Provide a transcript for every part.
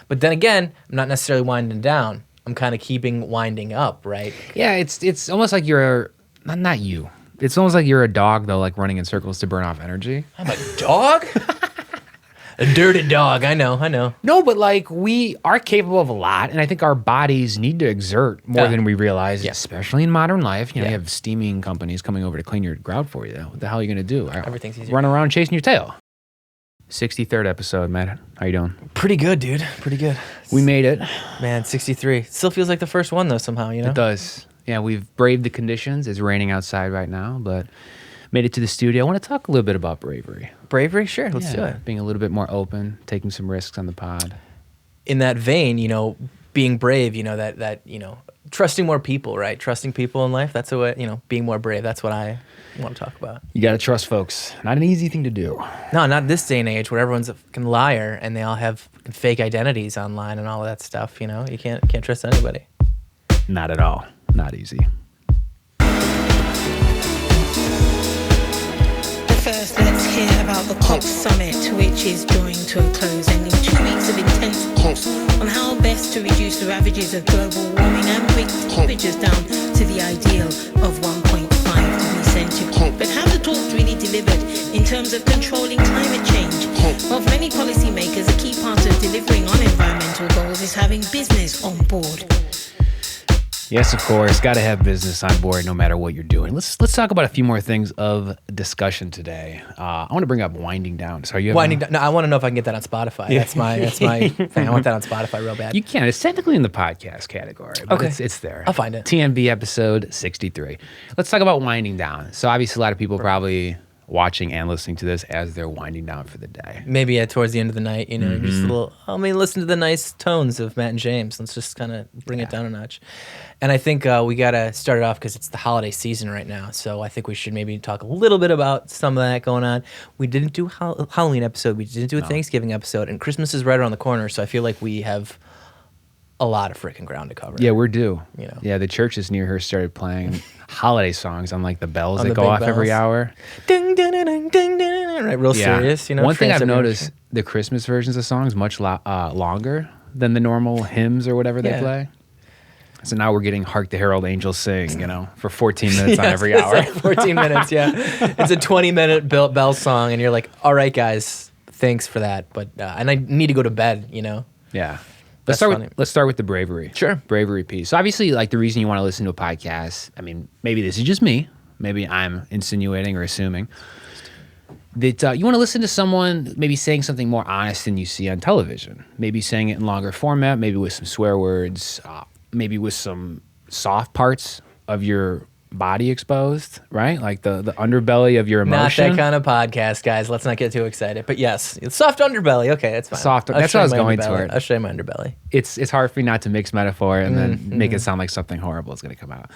But then again, I'm not necessarily winding down. I'm kind of winding up, right? Yeah, it's almost like you're not you. It's almost like you're a dog though, like running in circles to burn off energy. I'm a dog? A dirty dog. I know. No, but like we are capable of a lot, and I think our bodies need to exert more than we realize, especially in modern life. You know, you have steaming companies coming over to clean your grout for you. What the hell are you gonna do? Everything's easier. Run around chasing your tail. 63rd episode, Matt. How you doing? Pretty good, dude. Pretty good. We made it. Man, 63. Still feels like the first one though somehow, you know? It does. Yeah, we've braved the conditions. It's raining outside right now, but made it to the studio. I want to talk a little bit about bravery. Bravery? Sure, let's do it. Being a little bit more open, taking some risks on the pod. In that vein, you know, being brave, you know, that you know, trusting more people, right? Trusting people in life. That's a way, you know, being more brave. That's what I want to talk about. You got to trust folks. Not an easy thing to do. No, not this day and age where everyone's a fucking liar and they all have fake identities online and all of that stuff, you know? You can't trust anybody. Not at all. Not easy. First, let's hear about the COP summit, which is drawing to a close, ending 2 weeks of intense talks on how best to reduce the ravages of global warming and bring temperatures down to the ideal of 1.5 degrees centigrade. But have the talks really delivered in terms of controlling climate change? Well, for many policymakers, a key part of delivering on environmental goals is having business on board. Yes, of course. Got to have business on board no matter what you're doing. Let's talk about a few more things of discussion today. I want to bring up winding down. So are you winding down? No, I want to know if I can get that on Spotify. Yeah. That's my thing. I want that on Spotify real bad. You can. It's technically in the podcast category, but okay. It's there. I'll find it. TNB episode 63. Let's talk about winding down. So obviously a lot of people probably watching and listening to this as they're winding down for the day. Maybe towards the end of the night, you know, just a little, listen to the nice tones of Matt and James. Let's just kind of bring it down a notch. And I think we got to start it off because it's the holiday season right now. So I think we should maybe talk a little bit about some of that going on. We didn't do a Halloween episode. We didn't do a Thanksgiving episode. And Christmas is right around the corner. So I feel like we have a lot of freaking ground to cover. Yeah, we're due. You know. Yeah, the churches near her started playing holiday songs on like the bells on that the go off bells. Every hour. Ding, ding, ding, ding, ding, ding, right? Real serious, you know. One thing I've noticed, the Christmas versions of songs much longer than the normal hymns or whatever they play. So now we're getting Hark the Herald Angels Sing, you know, for 14 minutes on every hour. It's like 14 minutes, yeah. It's a 20-minute bell song, and you're like, all right, guys, thanks for that. But and I need to go to bed, you know. Yeah. Let's start with the bravery. Sure. Bravery piece. So obviously, like the reason you want to listen to a podcast, I mean, maybe this is just me. Maybe I'm insinuating or assuming that you want to listen to someone maybe saying something more honest than you see on television. Maybe saying it in longer format, maybe with some swear words, maybe with some soft parts of your body exposed, right? Like the underbelly of your emotion. Not that kind of podcast, guys. Let's not get too excited. But yes, it's soft underbelly. Okay, that's fine. Soft. That's what I was going toward. I'll show you my underbelly. It's hard for me not to mix metaphor and then make it sound like something horrible is going to come out.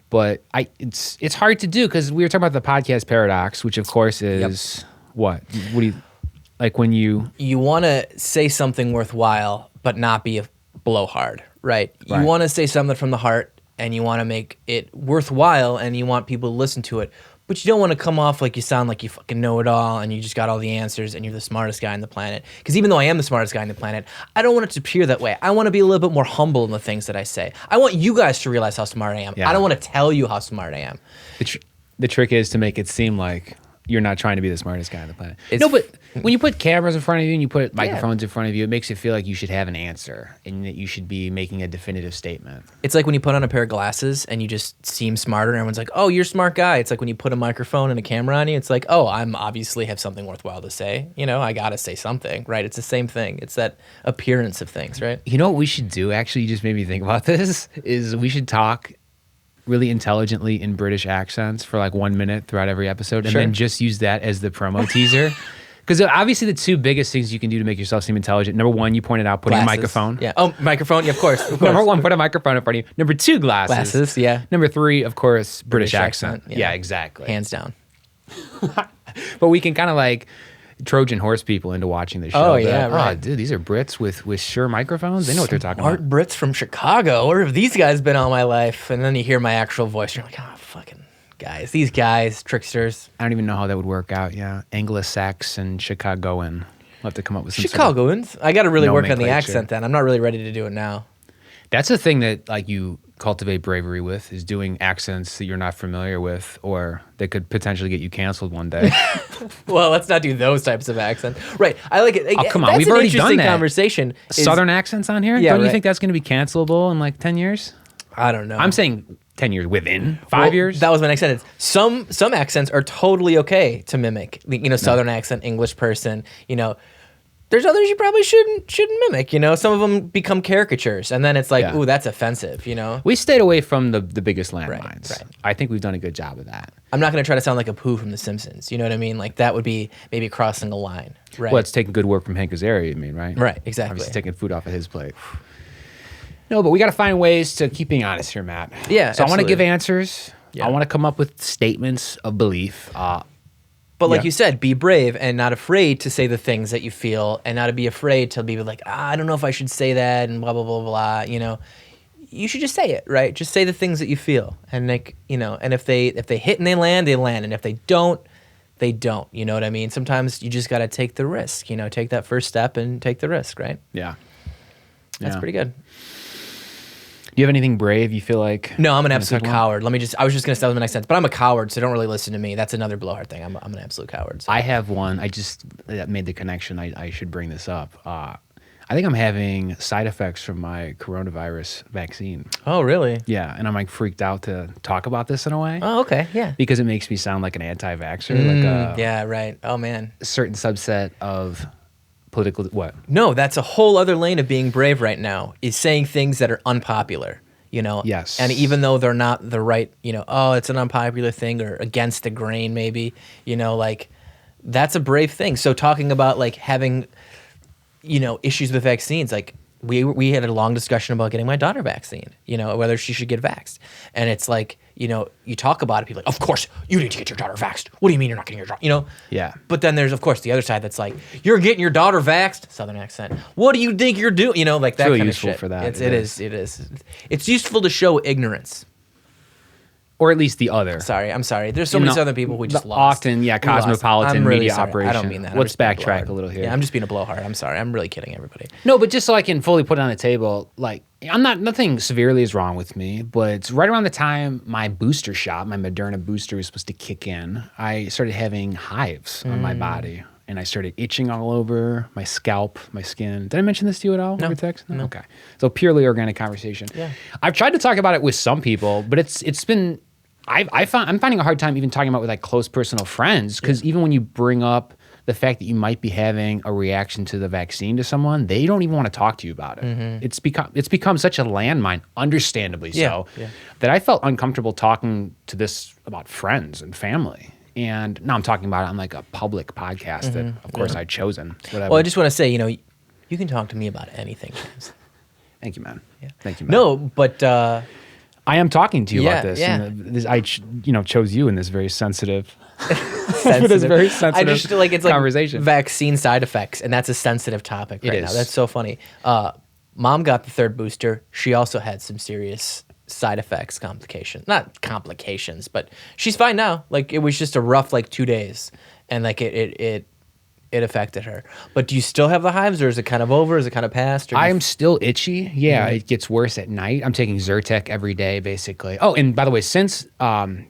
But it's hard to do because we were talking about the podcast paradox, which of course is what do you like when you want to say something worthwhile but not be a blowhard, right? You want to say something from the heart and you want to make it worthwhile and you want people to listen to it, but you don't want to come off like you sound like you fucking know it all and you just got all the answers and you're the smartest guy on the planet. Because even though I am the smartest guy on the planet, I don't want it to appear that way. I want to be a little bit more humble in the things that I say. I want you guys to realize how smart I am. Yeah. I don't want to tell you how smart I am. The trick is to make it seem like you're not trying to be the smartest guy on the planet. No, but when you put cameras in front of you and you put microphones in front of you, it makes it feel like you should have an answer and that you should be making a definitive statement. It's like when you put on a pair of glasses and you just seem smarter and everyone's like, oh, you're a smart guy. It's like when you put a microphone and a camera on you, it's like, oh, I'm obviously have something worthwhile to say. You know, I got to say something, right? It's the same thing. It's that appearance of things, right? You know what we should do, actually, you just made me think about this, is we should talk really intelligently in British accents for like 1 minute throughout every episode and then just use that as the promo teaser. Because obviously the two biggest things you can do to make yourself seem intelligent, number one, you pointed out, putting a microphone. Yeah. Oh, microphone. Yeah, of course. Number one, put a microphone in front of you. Number two, glasses. Glasses, yeah. Number three, of course, British accent. Yeah, exactly. Hands down. But we can kind of like Trojan horse people into watching the show. Oh, yeah, right. Oh, dude, these are Brits with sure microphones. They know what they're talking about. Smart Brits from Chicago. Where have these guys been all my life? And then you hear my actual voice. You're like, oh, fucking guys. These guys, tricksters. I don't even know how that would work out, yeah. Anglo-Saxon, Chicagoan. We'll have to come up with some Chicagoans. I got to really work on the nomenclature. accent then. I'm not really ready to do it now. That's a thing that like you cultivate bravery with, is doing accents that you're not familiar with, or that could potentially get you canceled one day. Well, let's not do those types of accents. Right. I like it. Oh, come on. That's We've an already done interesting that. conversation. is- Southern accents on here? Yeah, Don't you right. think that's going to be cancelable in like 10 years? I don't know. I'm saying 10 years within 5 Well, years. That was my next sentence. Some accents are totally okay to mimic. Southern accent, English person. There's others you probably shouldn't mimic. Some of them become caricatures, and then it's like, Yeah. ooh, that's offensive. We stayed away from the biggest landmines. right. I think we've done a good job of that. I'm not going to try to sound like a Pooh from The Simpsons. You know what I mean? Like that would be maybe crossing a line. Right. Well, it's taking good work from Hank Azaria, you mean, right? Right, exactly. Obviously taking food off of his plate. No, but we got to find ways to keep being honest here, Matt. Yeah, So I want to absolutely. give answers. Yeah. I want to come up with statements of belief. But like Yeah. you said, be brave and not afraid to say the things that you feel, and not to be afraid to be like, I don't know if I should say that, and blah blah blah blah. You should just say it, right? Just say the things that you feel, and and if they hit and they land, and if they don't, they don't. You know what I mean? Sometimes you just got to take the risk. Take that first step and take the risk, right? Yeah. That's Yeah. pretty good. Do you have anything brave you feel like? No, I'm an you wanna absolute talk about? coward. I was just gonna say that was my next sentence, but I'm a coward, so don't really listen to me. That's another blowhard thing. I'm an absolute coward. So. I have one. I just made the connection. I should bring this up. I think I'm having side effects from my coronavirus vaccine. Oh, really? Yeah, and I'm like freaked out to talk about this in a way Oh, okay. Yeah. because it makes me sound like an anti-vaxxer, Yeah. Right. Oh man. a certain subset of political what? No, that's a whole other lane of being brave right now, is saying things that are unpopular, Yes. And even though they're not the right, oh, it's an unpopular thing or against the grain maybe, like that's a brave thing. So talking about like having, issues with vaccines, like we had a long discussion about getting my daughter vaccine, whether she should get vaxxed. And it's like, you talk about it, people are like, of course, you need to get your daughter vaxxed. What do you mean you're not getting your daughter, Yeah. But then there's, of course, the other side that's like, you're getting your daughter vaxxed, Southern accent. What do you think you're doing? Like that really kind useful of shit. for that. It is. It's useful to show ignorance. Or at least the other. Sorry, I'm sorry. There's so many Southern people we just the lost. Often, yeah, We lost. cosmopolitan I'm really media sorry. operation. I don't mean that. I'm Let's just being backtrack blowhard. a little here. Yeah, I'm just being a blowhard. I'm sorry. I'm really kidding everybody. No, but just so I can fully put it on the table, like nothing severely is wrong with me, but right around the time my booster shot, my Moderna booster was supposed to kick in, I started having hives on my body. And I started itching all over my scalp, my skin. Did I mention this to you at all over text? No. Okay. So purely organic conversation. Yeah. I've tried to talk about it with some people, but it's been I'm finding a hard time even talking about it with like close personal friends, because even when you bring up the fact that you might be having a reaction to the vaccine to someone, they don't even want to talk to you about it. It's become such a landmine, understandably so, that I felt uncomfortable talking to this about friends and family. And now I'm talking about it on like a public podcast that, of course, I'd chosen. Whatever. Well, I just want to say, you can talk to me about anything, James. Thank you, man. Thank you, man. No, but I am talking to you Yeah, about this. yeah. And I chose you in this very sensitive, sensitive. It is very sensitive I just feel like it's like conversation. vaccine side effects, and that's a sensitive topic right now. is. That's so funny. Mom got the third booster. She also had some serious side effects, not complications, but she's fine now. Like it was just a rough 2 days, and like it affected her. But do you still have the hives, or is it kind of over? Is it kind of past? Or I am still itchy. Yeah, it gets worse at night. I'm taking Zyrtec every day, basically. Oh, and by the way, since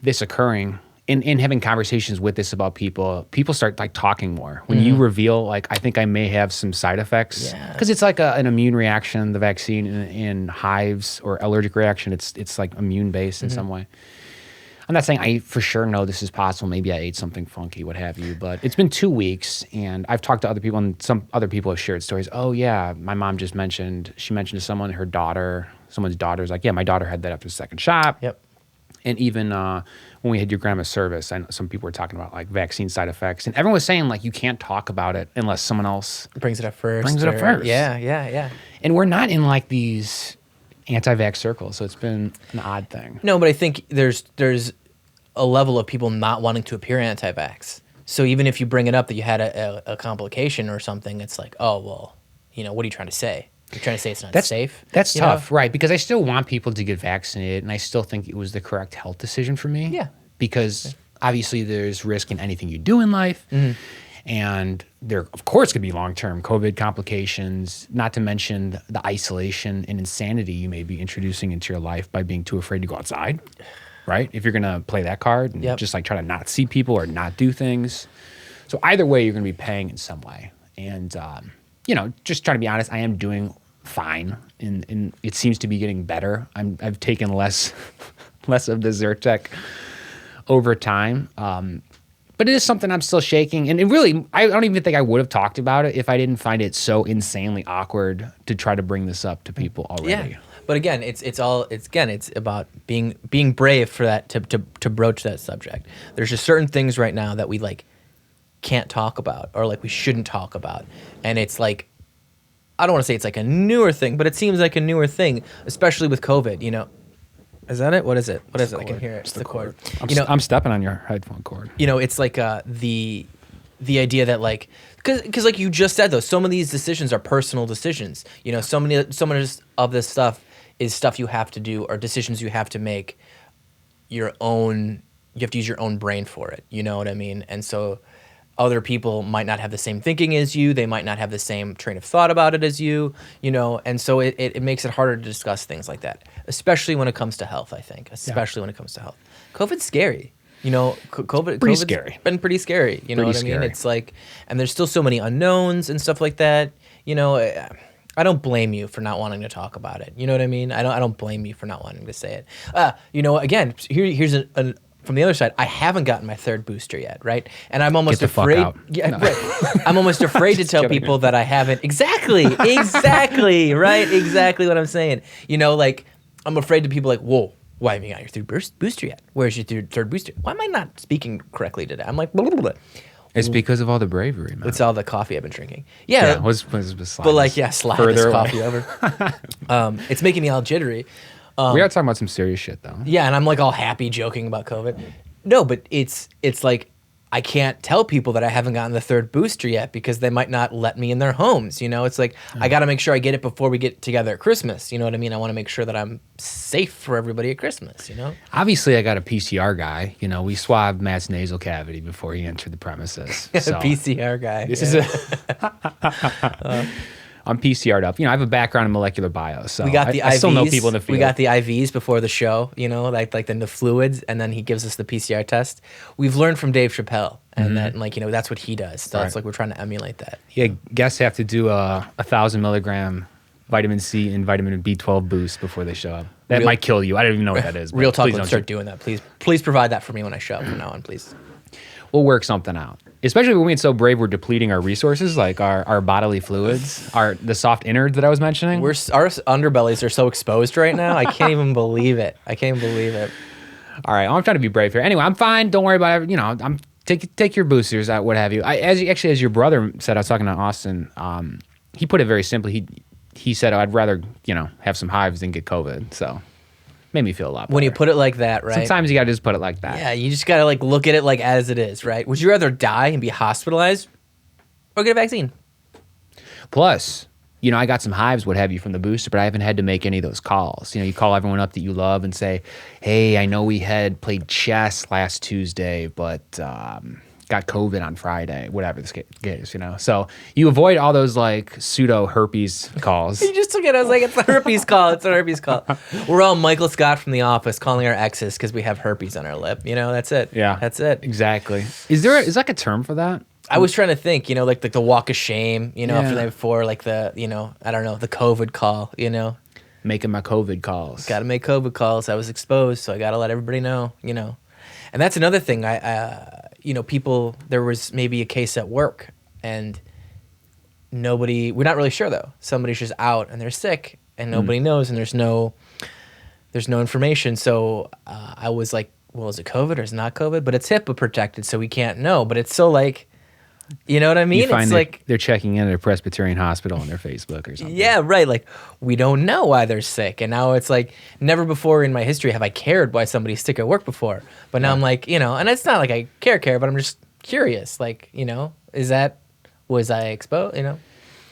this occurring, in having conversations with this about people start like talking more. When you reveal like, I think I may have some side effects, because it's like an immune reaction, the vaccine in hives, or allergic reaction. It's like immune based in some way. I'm not saying I for sure know this is possible. Maybe I ate something funky, what have you. But it's been 2 weeks, and I've talked to other people, and some other people have shared stories. Oh, yeah, my mom just mentioned to someone, someone's daughter's like, yeah, my daughter had that after the second shot. Yep. And even when we had your grandma's service, I know some people were talking about like vaccine side effects. And everyone was saying like you can't talk about it unless someone else brings it up first. Yeah. And we're not in like these anti-vax circles, so it's been an odd thing. No, but I think there's a level of people not wanting to appear anti-vax. So even if you bring it up that you had a complication or something, it's like, oh, well, what are you trying to say? You're trying to say it's not safe? That's you tough, know? right? Because I still want people to get vaccinated, and I still think it was the correct health decision for me. Yeah. Because obviously there's risk in anything you do in life. And there, of course, could be long-term COVID complications, not to mention the isolation and insanity you may be introducing into your life by being too afraid to go outside, right? If you're going to play that card and just like try to not see people or not do things. So either way, you're going to be paying in some way. And, just trying to be honest, I am doing fine. And it seems to be getting better. I've taken less of the Zyrtec over time. But it is something I'm still shaking. And it really, I don't even think I would have talked about it if I didn't find it so insanely awkward to try to bring this up to people already. Yeah. But again, it's about being brave for that to broach that subject. There's just certain things right now that we like can't talk about or like we shouldn't talk about. And it's like, I don't want to say it's like a newer thing, but it seems like a newer thing, especially with COVID, Is that it? What is it? What is it? I can hear it. It's the cord. I'm stepping on your headphone cord. It's like the idea that like, because like you just said though, some of these decisions are personal decisions. So many of this stuff is stuff you have to do or decisions you have to make your own. You have to use your own brain for it. You know what I mean? And so other people might not have the same thinking as you. They might not have the same train of thought about it as you, and so it makes it harder to discuss things like that, especially when it comes to health, I think, when it comes to health. COVID's scary. COVID's scary. Been pretty scary. You know what I mean? Scary. It's like, and there's still so many unknowns and stuff like that. I don't blame you for not wanting to talk about it. You know what I mean? I don't blame you for not wanting to say it. Again, here's from the other side, I haven't gotten my third booster yet, right? And I'm almost afraid. Fuck out. Yeah, right. I'm almost afraid to tell people that I haven't. Exactly, right? Exactly what I'm saying. I'm afraid to people like, whoa, why haven't you got your third booster yet? Where's your third booster? Why am I not speaking correctly today? I'm like, blah, blah, blah. It's because of all the bravery, man. It's all the coffee I've been drinking. Yeah, but like, slide this coffee over. It's making me all jittery. We are talking about some serious shit, though. Yeah, and I'm like all happy joking about COVID. No, but it's like I can't tell people that I haven't gotten the third booster yet because they might not let me in their homes. It's like I got to make sure I get it before we get together at Christmas. You know what I mean? I want to make sure that I'm safe for everybody at Christmas. Obviously, I got a PCR guy. We swabbed Matt's nasal cavity before he entered the premises. So PCR guy. This is I'm PCR'd up. I have a background in molecular bio, so we got the IVs. I still know people in the field. We got the IVs before the show, like then the fluids, and then he gives us the PCR test. We've learned from Dave Chappelle, and that's what he does. So it's like we're trying to emulate that. Yeah, guests have to do a 1,000 milligram vitamin C and vitamin B12 boost before they show up. That might kill you. I don't even know what that is. Real talk, let's start doing that. Please provide that for me when I show up from now on, please. We'll work something out. Especially when we're so brave, we're depleting our resources, like our bodily fluids, the soft innards that I was mentioning. Our underbellies are so exposed right now. I can't even believe it. All right, I'm trying to be brave here. Anyway, I'm fine. Don't worry about it. I'm take your boosters, what have you. As your brother said, I was talking to Austin. He put it very simply. He said, I'd rather have some hives than get COVID. So. Made me feel a lot better. When you put it like that, right? Sometimes you gotta just put it like that. Yeah, you just gotta look at it like as it is, right? Would you rather die and be hospitalized or get a vaccine? Plus, I got some hives, what have you, from the booster, but I haven't had to make any of those calls. You call everyone up that you love and say, hey, I know we had played chess last Tuesday, but got COVID on Friday, whatever the case, So you avoid all those pseudo herpes calls. You just took it. I was like, it's a herpes call. We're all Michael Scott from The Office calling our exes because we have herpes on our lip. That's it. Yeah. That's it. Exactly. Is like a term for that? I was trying to think, like the walk of shame, after the night before, like the, I don't know, the COVID call, Making my COVID calls. Got to make COVID calls. I was exposed, so I got to let everybody know, And that's another thing. People, there was maybe a case at work and we're not really sure though. Somebody's just out and they're sick and nobody knows and there's no information. So I was like, well, is it COVID or is it not COVID? But it's HIPAA protected, so we can't know. But it's so you know what I mean? You find it's like they're checking in at a Presbyterian hospital on their Facebook or something. Yeah, right. We don't know why they're sick. And now it's never before in my history have I cared why somebody's sick at work before. But now I'm and it's not like I care, but I'm just curious. Was I exposed,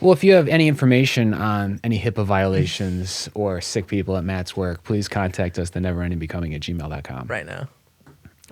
Well, if you have any information on any HIPAA violations or sick people at Matt's work, please contact us, theneverendingbecoming@gmail.com. Right now.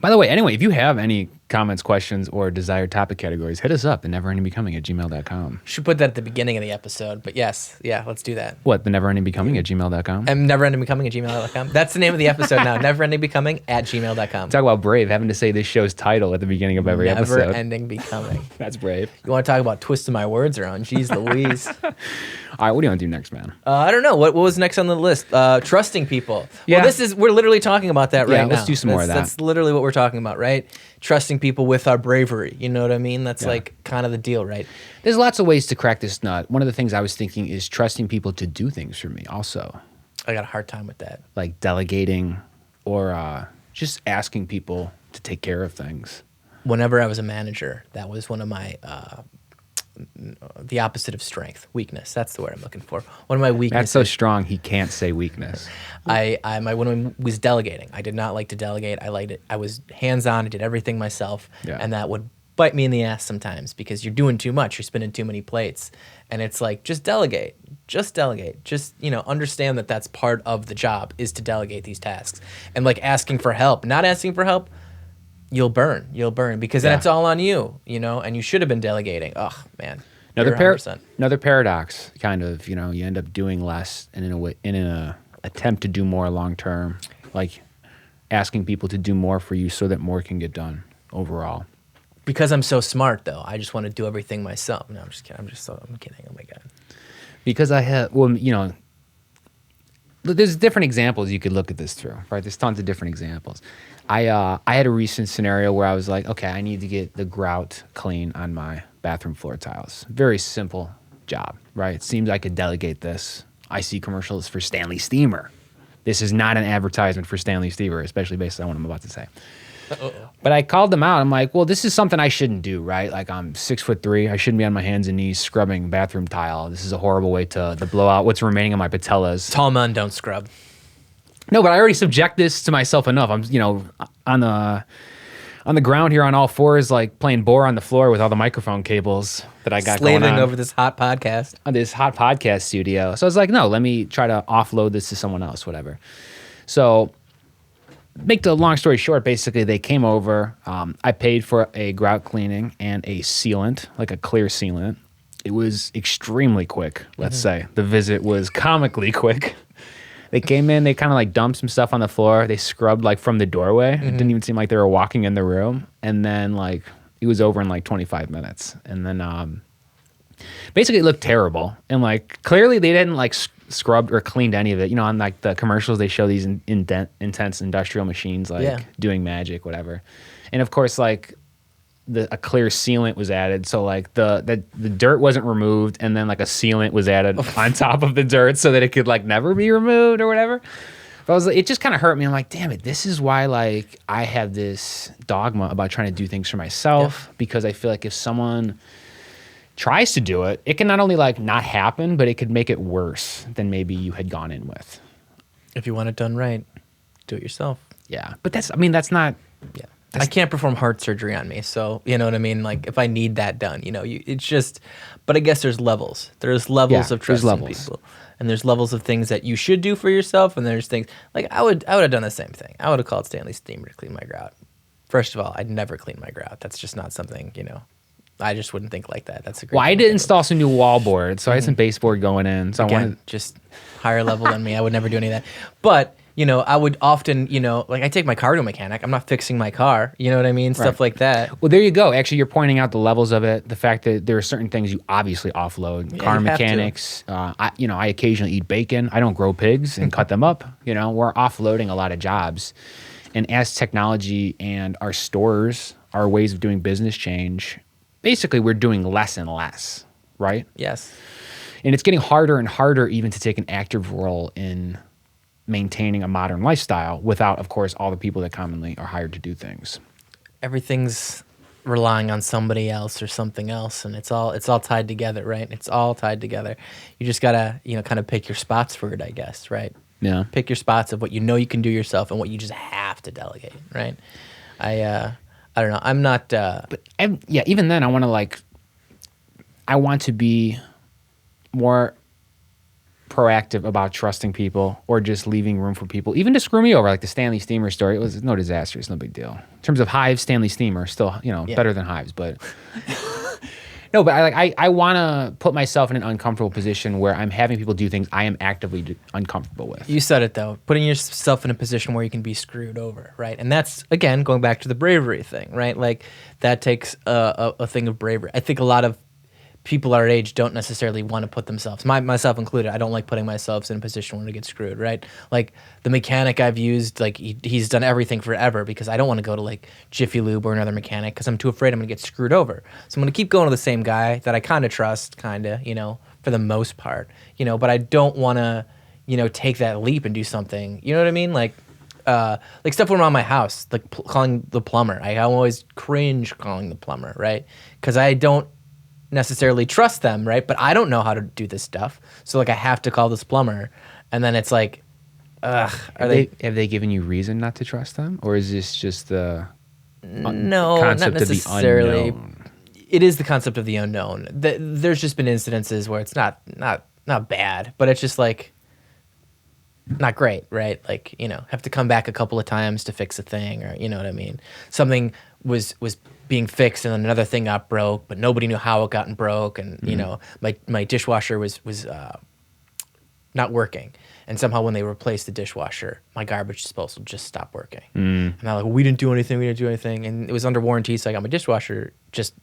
By the way, anyway, if you have any comments, questions, or desired topic categories, hit us up at neverendingbecoming@gmail.com. Should put that at the beginning of the episode, but yes, yeah, let's do that. What, the neverendingbecoming@gmail.com? And neverendingbecoming@gmail.com. That's the name of the episode now. Neverendingbecoming@gmail.com. Talk about brave, having to say this show's title at the beginning of every episode. Never-ending becoming. That's brave. You want to talk about twisting my words around? Jeez Louise. All right, what do you want to do next, man? I don't know. What was next on the list? Trusting people. Yeah. Well, we're literally talking about that right now. Let's do some more of that. That's literally what we're talking about, right? Trusting people with our bravery. You know what I mean? That's like kind of the deal, right? There's lots of ways to crack this nut. One of the things I was thinking is trusting people to do things for me also. I got a hard time with that. Like delegating or just asking people to take care of things. Whenever I was a manager, that was one of my the opposite of strength, weakness. That's the word I'm looking for. One of my weaknesses. That's so strong, he can't say weakness. My one was delegating. I did not like to delegate. I liked it. I was hands-on. I did everything myself, and that would bite me in the ass sometimes because you're doing too much. You're spinning too many plates, and it's like just delegate. Just delegate. Just understand that that's part of the job is to delegate these tasks, and like asking for help, not asking for help. You'll burn because then it's all on you, and you should have been delegating. Oh man, another paradox, kind of. You end up doing less, and in an attempt to do more long term, like asking people to do more for you so that more can get done overall. Because I'm so smart, though, I just want to do everything myself. No, I'm just kidding. I'm kidding. Oh my god. Because there's different examples you could look at this through, right? There's tons of different examples. I had a recent scenario where I was like, okay, I need to get the grout clean on my bathroom floor tiles. Very simple job, right? It seems I could delegate this. I see commercials for Stanley Steamer. This is not an advertisement for Stanley Steamer, especially based on what I'm about to say. But I called them out. I'm like, well, this is something I shouldn't do, right? Like I'm 6'3". I shouldn't be on my hands and knees scrubbing bathroom tile. This is a horrible way to blow out what's remaining of my patellas. Tall men don't scrub. No, but I already subject this to myself enough. I'm, on the ground here on all fours, like playing bore on the floor with all the microphone cables that I got going on. Slaving over this hot podcast. On this hot podcast studio. So I was like, no, let me try to offload this to someone else, whatever. So make the long story short, basically they came over. I paid for a grout cleaning and a sealant, like a clear sealant. It was extremely quick, let's say. The visit was comically quick. They came in, they kind of like dumped some stuff on the floor. They scrubbed like from the doorway. It didn't even seem like they were walking in the room. And then like it was over in like 25 minutes. And then basically it looked terrible. And like clearly they didn't like scrubbed or cleaned any of it. On like the commercials, they show these intense industrial machines like doing magic, whatever. And of course like a clear sealant was added, so like the dirt wasn't removed, and then like a sealant was added on top of the dirt so that it could like never be removed or whatever. But it just kind of hurt me. I'm like, damn it, this is why like I have this dogma about trying to do things for myself, because I feel like if someone tries to do it, it can not only like not happen, but it could make it worse than maybe you had gone in with. If you want it done right, do it yourself. Yeah, but that's not. Yeah. I can't perform heart surgery on me, so you know what I mean? Like, if I need that done, it's just, but I guess there's levels. There's levels of trusting people. And there's levels of things that you should do for yourself, and there's things, like, I would have done the same thing. I would have called Stanley Steamer to clean my grout. First of all, I'd never clean my grout. That's just not something, I just wouldn't think like that. That's a great. Well, I did install some new wall boards, so I had some baseboard going in. So again, I wanted just higher level than me. I would never do any of that. But I would often, like I take my car to a mechanic. I'm not fixing my car. You know what I mean? Stuff like that. Well, there you go. Actually, you're pointing out the levels of it. The fact that there are certain things you obviously offload. Yeah, car mechanics. I occasionally eat bacon. I don't grow pigs and cut them up. We're offloading a lot of jobs. And as technology and our stores, our ways of doing business change, basically we're doing less and less, right? Yes. And it's getting harder and harder even to take an active role in maintaining a modern lifestyle without, of course, all the people that commonly are hired to do things. Everything's relying on somebody else or something else, and it's all tied together, right? It's all tied together. You just gotta, kind of pick your spots for it, I guess, right? Yeah. Pick your spots of what you can do yourself and what you just have to delegate, right? I don't know. I'm not. Even then, I want to be more proactive about trusting people or just leaving room for people, even to screw me over, like the Stanley Steamer story. It was no disaster. It's no big deal. In terms of Hives, Stanley Steamer, still, better than Hives, but... No, but I want to put myself in an uncomfortable position where I'm having people do things I am actively uncomfortable with. You said it, though. Putting yourself in a position where you can be screwed over, right? And that's, again, going back to the bravery thing, right? Like, that takes a thing of bravery. I think a lot of people our age don't necessarily want to put themselves, myself included, I don't like putting myself in a position where I get screwed, right? Like, the mechanic I've used, like, he's done everything forever because I don't want to go to, like, Jiffy Lube or another mechanic because I'm too afraid I'm going to get screwed over. So I'm going to keep going to the same guy that I kind of trust, for the most part, but I don't want to, take that leap and do something, you know what I mean? Like stuff around my house, like calling the plumber. I always cringe calling the plumber, right? Because I don't necessarily trust them, right? But I don't know how to do this stuff, so like I have to call this plumber, and then it's like, have they given you reason not to trust them, or is this just the no, concept not necessarily. of the unknown? It is the concept of the unknown. There's just been incidences where it's not bad, but it's just like not great, right? Like, have to come back a couple of times to fix a thing, or you know what I mean? Something was being fixed and then another thing got broke, but nobody knew how it gotten broke, and my dishwasher was not working, and somehow when they replaced the dishwasher, my garbage disposal just stopped working. And I'm like, well, we didn't do anything, and it was under warranty, so I got my dishwasher,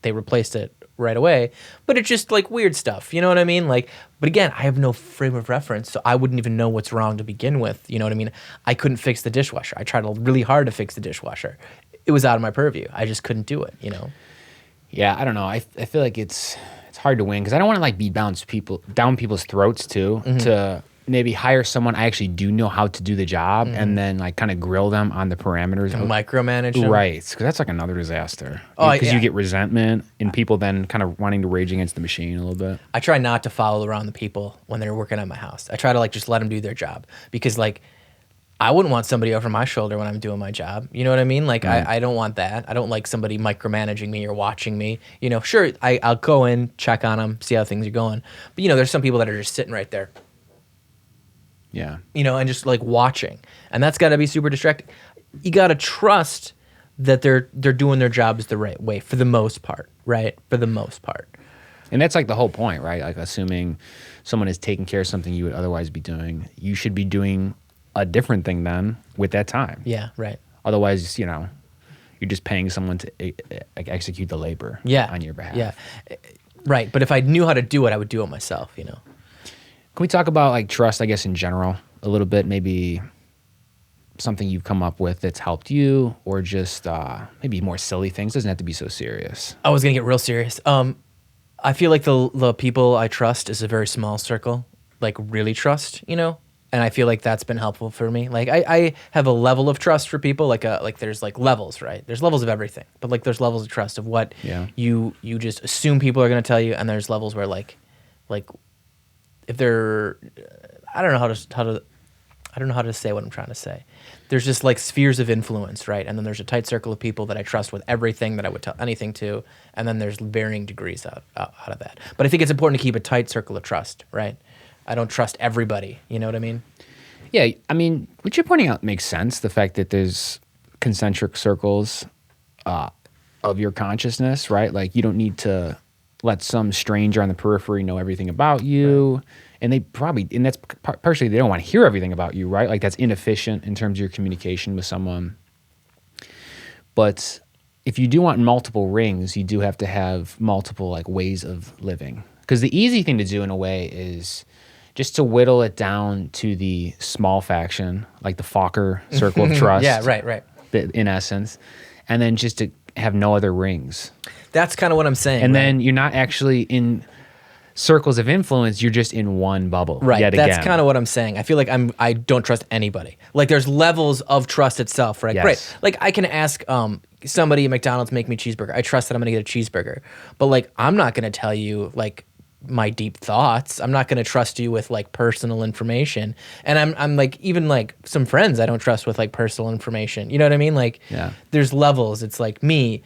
they replaced it right away, but it's just like weird stuff, you know what I mean? Like, but again, I have no frame of reference, so I wouldn't even know what's wrong to begin with, you know what I mean? I couldn't fix the dishwasher. I tried really hard to fix the dishwasher. It was out of my purview. I just couldn't do it, Yeah, I don't know. I feel like it's hard to win because I don't want to like be down people's throats too, to maybe hire someone I actually do know how to do the job, and then like kind of grill them on the parameters. Micromanage them. Right, because that's like another disaster. Oh, because yeah. you get resentment and people then kind of wanting to rage against the machine a little bit. I try not to follow around the people when they're working at my house. I try to like just let them do their job, because like I wouldn't want somebody over my shoulder when I'm doing my job. You know what I mean? Like, I don't want that. I don't like somebody micromanaging me or watching me. Sure, I'll go in, check on them, see how things are going. But, there's some people that are just sitting right there. Yeah. And just like watching. And that's got to be super distracting. You got to trust that they're doing their jobs the right way for the most part, right? For the most part. And that's like the whole point, right? Like, assuming someone is taking care of something you would otherwise be doing, you should be doing a different thing then with that time. Yeah, right. Otherwise, you're just paying someone to execute the labor on your behalf. Yeah, right. But if I knew how to do it, I would do it myself, Can we talk about like trust, I guess, in general a little bit? Maybe something you've come up with that's helped you, or just maybe more silly things. Doesn't have to be so serious. I was going to get real serious. I feel like the people I trust is a very small circle, like really trust, And I feel like that's been helpful for me. Like I have a level of trust for people, like there's like levels, right? There's levels of everything, but like there's levels of trust of what you just assume people are going to tell you, and there's levels where like if they're, I don't know how to say what I'm trying to say. There's just like spheres of influence, right? And then there's a tight circle of people that I trust with everything that I would tell anything to, and then there's varying degrees out of that. But I think it's important to keep a tight circle of trust, right? I don't trust everybody. You know what I mean? Yeah, I mean, what you're pointing out makes sense. The fact that there's concentric circles of your consciousness, right? Like, you don't need to let some stranger on the periphery know everything about you. Right. And that's partially, they don't want to hear everything about you, right? Like, that's inefficient in terms of your communication with someone. But if you do want multiple rings, you do have to have multiple like ways of living. Because the easy thing to do in a way is just to whittle it down to the small faction, like the Fokker circle of trust. Yeah, right. In essence. And then just to have no other rings. That's kind of what I'm saying. And right? then you're not actually in circles of influence, you're just in one bubble. Right. Yet That's again. kind of what I'm saying. I feel like I don't trust anybody. Like, there's levels of trust itself, right? Yes. Great. Like, I can ask somebody at McDonald's make me a cheeseburger. I trust that I'm gonna get a cheeseburger. But like, I'm not gonna tell you like my deep thoughts. I'm not gonna trust you with like personal information. And I'm like, even like some friends I don't trust with like personal information. You know what I mean? Like, yeah. There's levels. It's like me.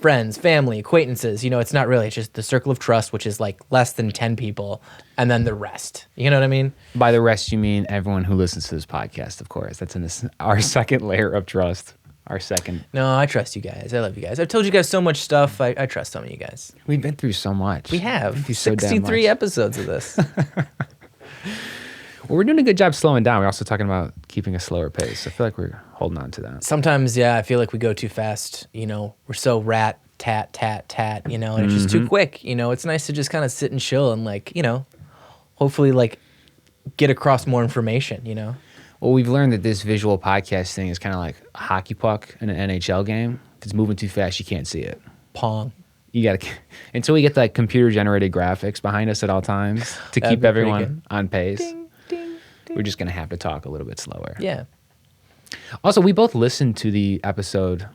friends, family, acquaintances. It's not really. It's just the circle of trust, which is like less than 10 people, and then the rest. You know what I mean? By the rest, you mean everyone who listens to this podcast, of course. That's our second layer of trust. Our second. No, I trust you guys. I love you guys. I've told you guys so much stuff. I trust some of you guys. We've been through so much. We have. We've been through so damn 63 much. episodes of this. Well, we're doing a good job slowing down. We're also talking about keeping a slower pace. I feel like we're holding on to that. Sometimes, yeah, I feel like we go too fast. We're so rat, tat, tat, tat, and it's just too quick. It's nice to just kind of sit and chill and hopefully get across more information, Well, we've learned that this visual podcast thing is kind of like a hockey puck in an NHL game. If it's moving too fast, you can't see it. Pong. You got to, until we get computer generated graphics behind us at all times to keep everyone on pace. Ding, ding, ding. We're just going to have to talk a little bit slower. Yeah. Also, we both listened to the episode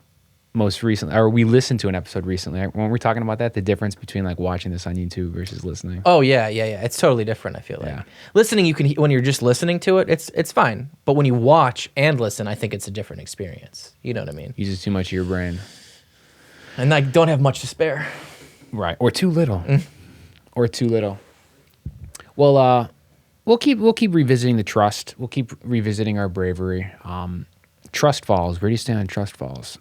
most recently, or we listened to an episode recently. When we're talking about that, the difference between watching this on YouTube versus listening. Oh yeah. It's totally different. I feel like Yeah. listening, you can when you're just listening to it, it's fine. But when you watch and listen, I think it's a different experience. You know what I mean? Uses too much of your brain. And I don't have much to spare. Right. Or too little. Or too little. Well, we'll keep revisiting the trust. We'll keep revisiting our bravery. Trust falls. Where do you stand on trust falls?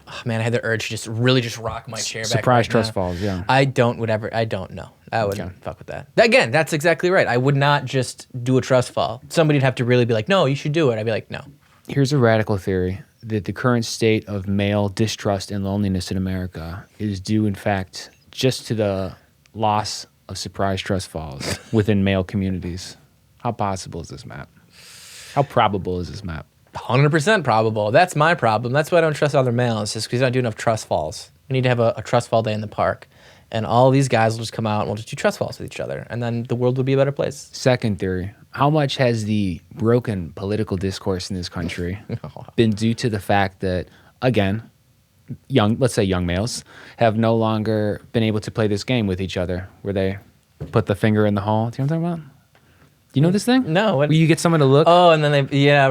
Oh, man, I had the urge to just really rock my chair back. Surprise right trust now. falls, yeah. I don't know. I wouldn't fuck with that. Again, that's exactly right. I would not just do a trust fall. Somebody'd have to really be like, no, you should do it. I'd be like, no. Here's a radical theory that the current state of male distrust and loneliness in America is due, in fact, just to the loss of surprise trust falls within male communities. How possible is this, Matt? How probable is this, Matt? 100% probable. That's my problem. That's why I don't trust other males, just because I don't do enough trust falls. We need to have a trust fall day in the park. And all these guys will just come out and we'll just do trust falls with each other. And then the world would be a better place. Second theory, how much has the broken political discourse in this country been due to the fact that, again, let's say young males, have no longer been able to play this game with each other where they put the finger in the hole? Do you know what I'm talking about? Do you know this thing? No. Where you get someone to look? Oh, and then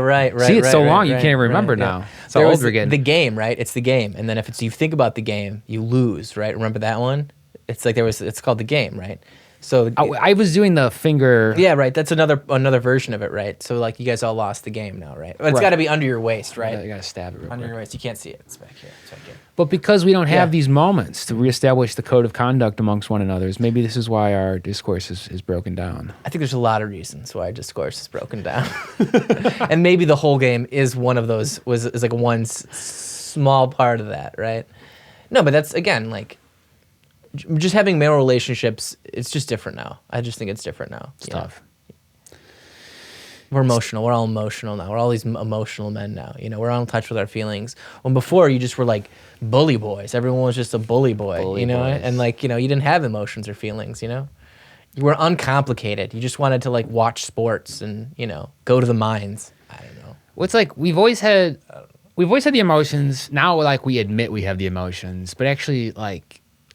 right. See, it's so long you right, can't remember right, now. yeah. It's how There old was we're getting. the game, right? It's the game. And then if you think about the game, you lose, right? Remember that one? It's like it's called the game, right? So I was doing the finger. yeah, right. That's another version of it, right? So you guys all lost the game now, right? It's Right. got to be under your waist, right? You gotta stab it real Under quick. your waist. You can't see it. It's back here. It's back here. But because we don't have Yeah. these moments to reestablish the code of conduct amongst one another, maybe this is why our discourse is broken down. I think there's a lot of reasons why discourse is broken down, and maybe the whole game is one of those. Is like one small part of that, right? No, but that's again just having male relationships. It's just different now. I just think it's different now. It's you know? tough. We're emotional. We're all emotional now. We're all these emotional men now. We're all in touch with our feelings. When before you just were like bully boys. Everyone was just a bully boy. Bully boys. And you didn't have emotions or feelings. You were uncomplicated. You just wanted to watch sports and go to the mines. I don't know. Well, it's we've always had the emotions. Now we admit we have the emotions, but actually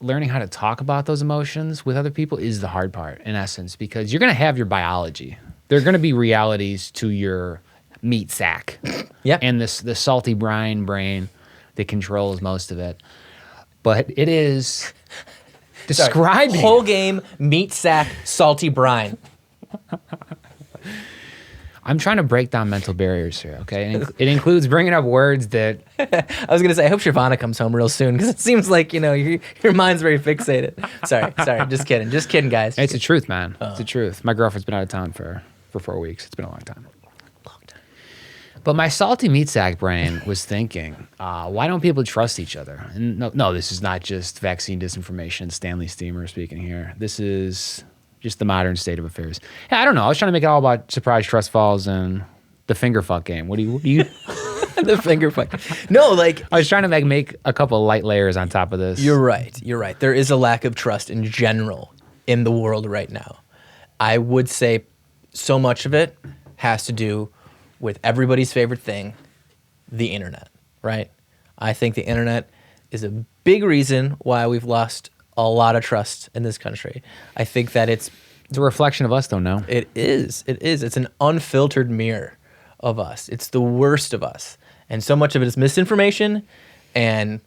learning how to talk about those emotions with other people is the hard part in essence, because you're gonna have your biology. There are going to be realities to your meat sack. Yeah. And the salty brine brain that controls most of it. But it is describing Whole game, meat sack, salty brine. I'm trying to break down mental barriers here, okay? And it includes bringing up words that... I was going to say, I hope Shavana comes home real soon, because it seems like, your mind's very fixated. Sorry. Just kidding, guys. It's the truth, man. It's the truth. My girlfriend's been out of town for 4 weeks. It's been a long time. But my salty meat sack brain was thinking, why don't people trust each other? And no, this is not just vaccine disinformation, Stanley Steamer speaking here. This is just the modern state of affairs. Yeah, I don't know. I was trying to make it all about surprise trust falls and the finger fuck game. What do you... The finger fuck. No, I was trying to make a couple light layers on top of this. You're right. There is a lack of trust in general in the world right now. I would say so much of it has to do with everybody's favorite thing, the internet, right? I think the internet is a big reason why we've lost a lot of trust in this country. I think that it's a reflection of us, though, no? It is. It's an unfiltered mirror of us. It's the worst of us. And so much of it is misinformation and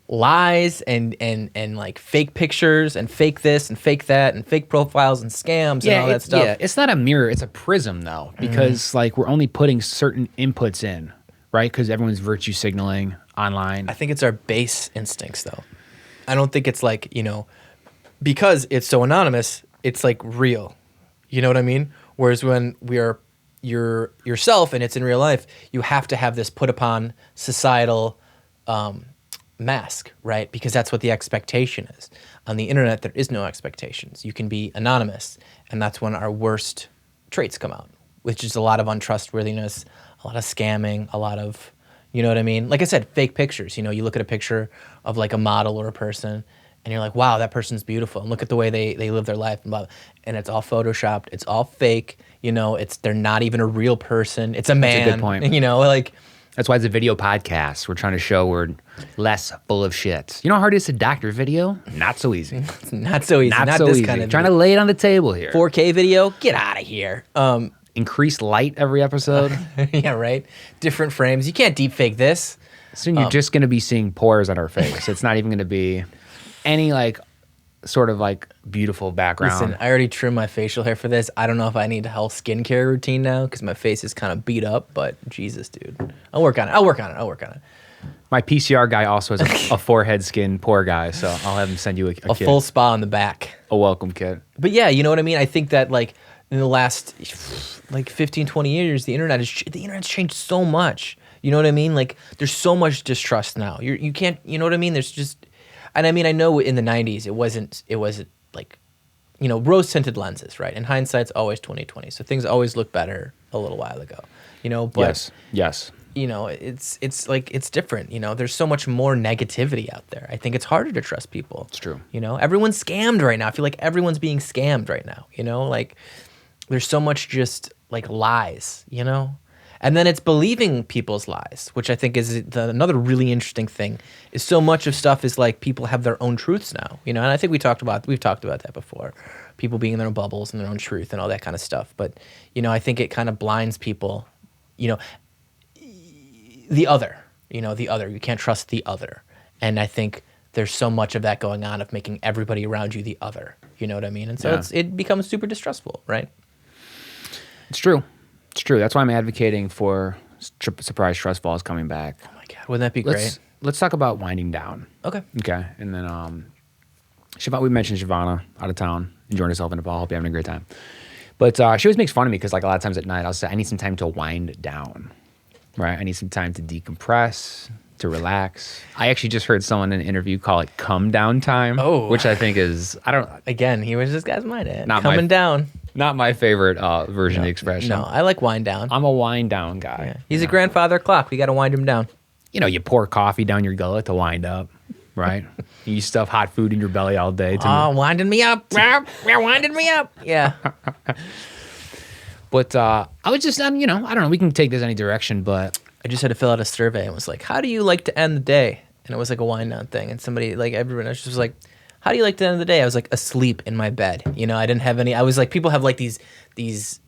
lies and like fake pictures and fake this and fake that and fake profiles and scams and all that stuff. Yeah, it's not a mirror, it's a prism though, because like we're only putting certain inputs in, right? Because everyone's virtue signaling online. I think it's our base instincts though. I don't think it's like, because it's so anonymous, it's like real. You know what I mean? Whereas when we are yourself and it's in real life, you have to have this put upon societal mask, right? Because that's what the expectation is. On the internet, there is no expectations. You can be anonymous, and that's when our worst traits come out, which is a lot of untrustworthiness, a lot of scamming, a lot of, you know what I mean? Like I said, fake pictures. You look at a picture of like a model or a person, and you're like, wow, that person's beautiful. And look at the way they live their life. And it's all photoshopped. It's all fake. They're not even a real person. It's a man. That's a good point. Like... That's why it's a video podcast. We're trying to show we're less full of shit. You know how hard it is to doctor video? Not so easy. It's not so easy. Not so this easy. kind of Trying to lay it on the table here. 4K video? Get out of here. Increased light every episode. Yeah, right? Different frames. You can't deep fake this. Soon you're just going to be seeing pores on our face. It's not even going to be any like sort of like beautiful background. Listen, I already trimmed my facial hair for this. I don't know if I need a whole skincare routine now because my face is kind of beat up, but Jesus, dude. I'll work on it. My PCR guy also has a forehead skin pore guy, so I'll have him send you a kit. Full spa on the back. A welcome kit. But yeah, you know what I mean? I think that like in the last like 15, 20 years, the internet's changed so much. You know what I mean? Like there's so much distrust now. You can't, you know what I mean? There's just... And I mean, I know in the 90s, it wasn't like, rose-tinted lenses, right? In hindsight, it's always 20/20. So things always look better a little while ago, but yes. It's like, it's different, there's so much more negativity out there. I think it's harder to trust people. It's true. Everyone's scammed right now. I feel like everyone's being scammed right now, like there's so much just like lies, And then it's believing people's lies, which I think is another really interesting thing. Is so much of stuff is like people have their own truths now, And I think we've talked about that before. People being in their own bubbles and their own truth and all that kind of stuff. But I think it kind of blinds people. The other. You can't trust the other, and I think there's so much of that going on of making everybody around you the other. You know what I mean? And so it becomes super distrustful, right? It's true. It's true. That's why I'm advocating for Surprise Trust Falls coming back. Oh my God, wouldn't that be great? Let's talk about winding down. Okay. And then we mentioned Shavana out of town, enjoying herself in Nepal. Hope you're having a great time. But she always makes fun of me because like a lot of times at night I'll say I need some time to wind down, right? I need some time to decompress, to relax. I actually just heard someone in an interview call it come down time, which I think is Again, he was this guy's mind. Coming down. Not my favorite version of the expression. No, I like wind down. I'm a wind down guy. Yeah. He's a grandfather clock. We got to wind him down. You pour coffee down your gullet to wind up, right? You stuff hot food in your belly all day. Winding me up. You're winding me up. Yeah. But I was just, I don't know. We can take this any direction, but... I just had to fill out a survey and was like, how do you like to end the day? And it was like a wind down thing. And somebody, like everyone else was like, how do you like to end the day? I was like asleep in my bed. I didn't have any, I was like, people have like these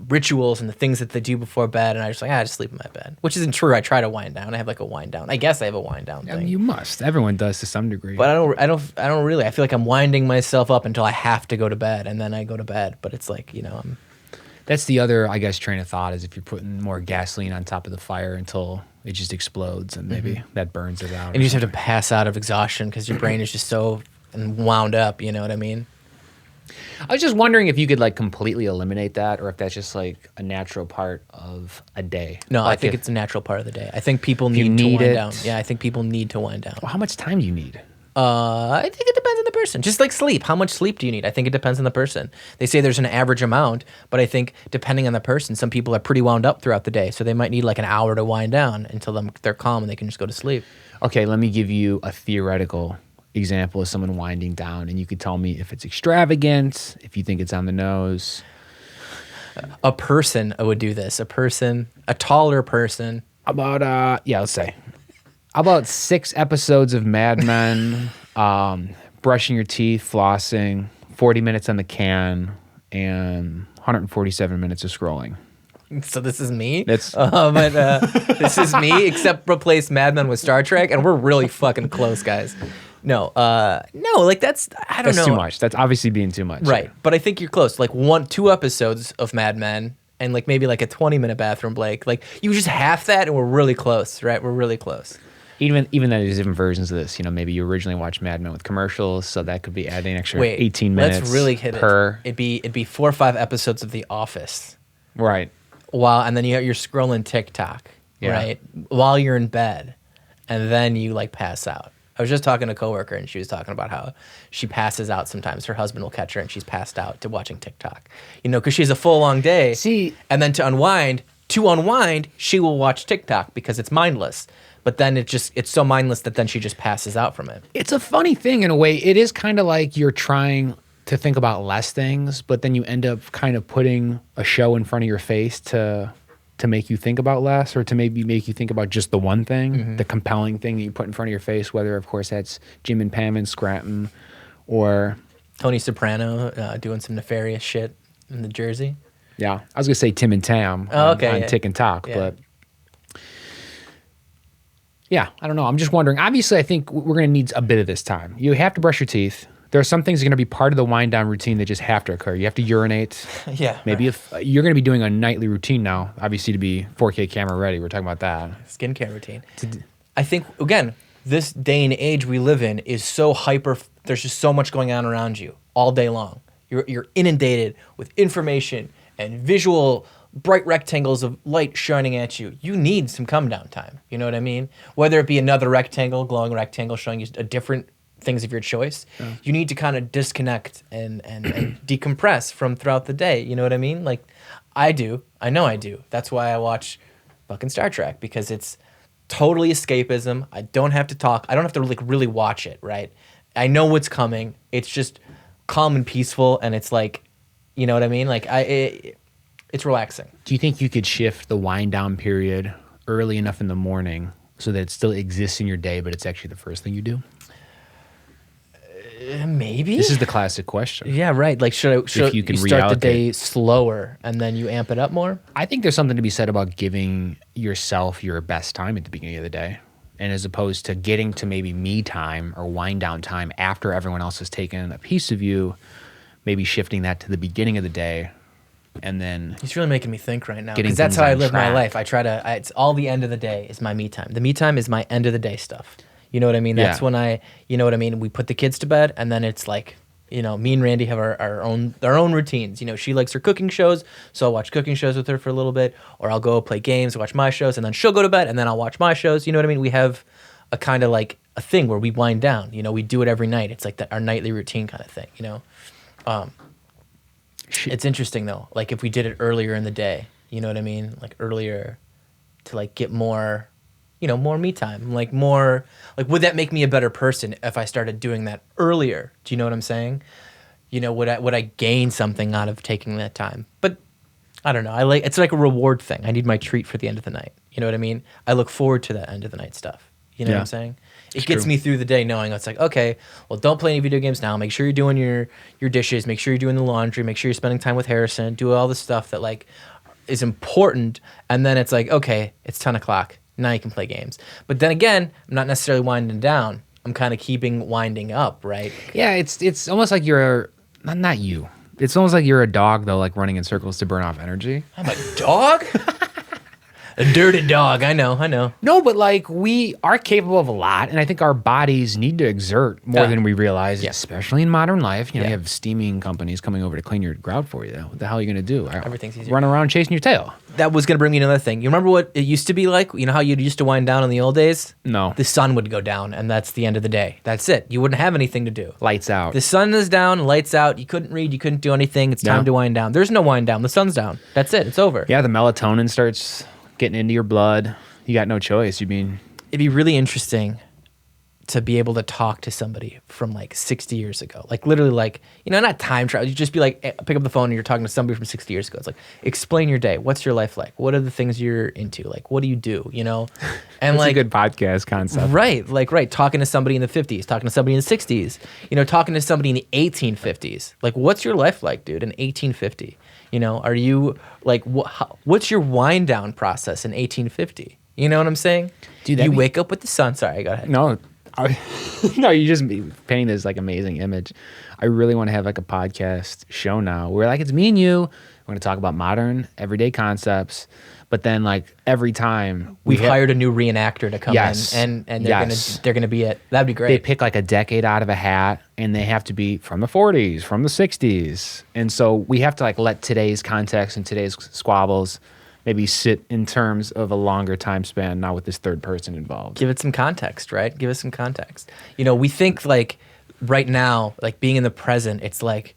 rituals and the things that they do before bed. And I just like, I just sleep in my bed, which isn't true. I try to wind down. I have like a wind down. I guess I have a wind down thing. You must. Everyone does to some degree. But I don't really. I feel like I'm winding myself up until I have to go to bed, and then I go to bed. But it's like, I'm... That's the other, I guess, train of thought is if you're putting more gasoline on top of the fire until it just explodes and maybe that burns it out. And you just have to pass out of exhaustion because your brain is just so wound up, you know what I mean? I was just wondering if you could like completely eliminate that or if that's just like a natural part of a day. No, like I think it's a natural part of the day. I think people need to wind down. Yeah, I think people need to wind down. Well, how much time do you need? I think it depends on the person. Just like sleep. How much sleep do you need? I think it depends on the person. They say there's an average amount, but I think depending on the person, some people are pretty wound up throughout the day. So they might need like an hour to wind down until they're calm and they can just go to sleep. Okay, let me give you a theoretical example of someone winding down, and you could tell me if it's extravagant, if you think it's on the nose. A person would do this. A taller person. About, let's say. About 6 episodes of Mad Men, brushing your teeth, flossing, 40 minutes on the can, and 147 minutes of scrolling. So this is me. That's This is me, except replace Mad Men with Star Trek, and we're really fucking close, guys. No, like that's I don't know. That's too much. That's obviously being too much. Right, but I think you're close. Like 2 episodes of Mad Men, and like maybe like a 20-minute bathroom break. Like you just half that, and we're really close, right? We're really close. Even then, there's different versions of this. You know, maybe you originally watched Mad Men with commercials, so that could be adding an extra 18 minutes. Let's really hit per. It'd be 4 or 5 episodes of The Office. Right. And then you're scrolling TikTok, right? While you're in bed, and then you like pass out. I was just talking to a coworker, and she was talking about how she passes out sometimes. Her husband will catch her, and she's passed out to watching TikTok. You know, because she has a full long day. See, and then to unwind, she will watch TikTok because it's mindless. But then it's so mindless that then she just passes out from it. it's a funny thing in a way. It is kind of like you're trying to think about less things, but then you end up kind of putting a show in front of your face to make you think about less, or to maybe make you think about just the one thing, the compelling thing that you put in front of your face, whether, of course, that's Jim and Pam in Scranton or Tony Soprano doing some nefarious shit in New Jersey. Yeah, I was going to say Tim and Tam on Tick and Talk, but yeah, I don't know. I'm just wondering. Obviously, I think we're going to need a bit of this time. You have to brush your teeth. There are some things that are going to be part of the wind down routine that just have to occur. You have to urinate. Yeah. Maybe if you're going to be doing a nightly routine now, obviously to be 4K camera ready. We're talking about that. Skincare routine. I think, again, this day and age we live in is so hyper. There's just so much going on around you all day long. You're inundated with information and visual bright rectangles of light shining at you. You need some come down time. You know what I mean? Whether it be another rectangle, glowing rectangle showing you a different things of your choice, you need to kind of disconnect and decompress from throughout the day. You know what I mean? Like I do. I know I do. That's why I watch fucking Star Trek, because it's totally escapism. I don't have to talk. I don't have to like really watch it, right? I know what's coming. It's just calm and peaceful, and it's like, you know what I mean? Like it's relaxing. Do you think you could shift the wind down period early enough in the morning so that it still exists in your day, but it's actually the first thing you do? Maybe. This is the classic question. Yeah, right. Like, should you can start the reallocate. day slower and then you amp it up more? I think there's something to be said about giving yourself your best time at the beginning of the day, and as opposed to getting to maybe me time or wind down time after everyone else has taken a piece of you, maybe shifting that to the beginning of the day, and then It's really making me think right now, getting because that's things how I on live my track. life. I try to. It's all the end of the day is my me time. The me time is my end of the day stuff. You know what I mean? That's Yeah. when you know what I mean? We put the kids to bed, and then it's like, you know, me and Randy have our own routines. You know, she likes her cooking shows, so I'll watch cooking shows with her for a little bit, or I'll go play games, watch my shows, and then she'll go to bed, and then I'll watch my shows. You know what I mean? We have a kind of like a thing where we wind down. You know, we do it every night. It's like our nightly routine kind of thing. You know, it's interesting though. Like if we did it earlier in the day, you know what I mean? Like earlier to like get more, you know, more me time. Like more, like would that make me a better person if I started doing that earlier? Do you know what I'm saying? You know, would I gain something out of taking that time? But I don't know. It's like a reward thing. I need my treat for the end of the night. You know what I mean? I look forward to that end of the night stuff. You know what I'm saying? It gets me through the day knowing it's like, okay, well, don't play any video games now. Make sure you're doing your dishes. Make sure you're doing the laundry. Make sure you're spending time with Harrison. Do all the stuff that like is important. And then it's like, okay, it's 10 o'clock. Now you can play games. But then again, I'm not necessarily winding down. I'm kind of keeping winding up, right? Yeah, it's almost like you're not you. It's almost like you're a dog though, like running in circles to burn off energy. I'm a dog? A dirty dog. I know. No, but like we are capable of a lot, and I think our bodies need to exert more than we realize, especially in modern life. You know, you have steaming companies coming over to clean your grout for you. What the hell are you going to do? Everything's easier. Run around chasing your tail. That was going to bring me to another thing. You remember what it used to be like? You know how you used to wind down in the old days? No. The sun would go down, and that's the end of the day. That's it. You wouldn't have anything to do. Lights out. The sun is down, lights out. You couldn't read. You couldn't do anything. It's time to wind down. There's no wind down. The sun's down. That's it. It's over. Yeah, the melatonin starts getting into your blood. You got no choice. It'd be really interesting to be able to talk to somebody from like 60 years ago. Like literally like, you know, not time travel. You just be like, pick up the phone and you're talking to somebody from 60 years ago. It's like, explain your day. What's your life like? What are the things you're into? Like, what do you do? You know? And That's like a good podcast concept. Right. Talking to somebody in the 50s, talking to somebody in the 60s, you know, talking to somebody in the 1850s. Like, what's your life like, dude, in 1850? You know, are you like, what's your wind down process in 1850? You know what I'm saying? Dude, you wake up with the sun. Sorry, go ahead. No, no, you just painting this like amazing image. I really want to have like a podcast show now where like it's me and you. We're going to talk about modern, everyday concepts. But then, like every time we've hired a new reenactor to come Yes. in, and Yes. they're gonna be it. That'd be they great. pick like a decade out of a hat, and they have to be from the 40s, from the 60s, and so we have to like let today's context and today's squabbles maybe sit in terms of a longer time span, not with this third person involved. Give it some context, right? Give us some context. You know, we think like right now, like being in the present, it's like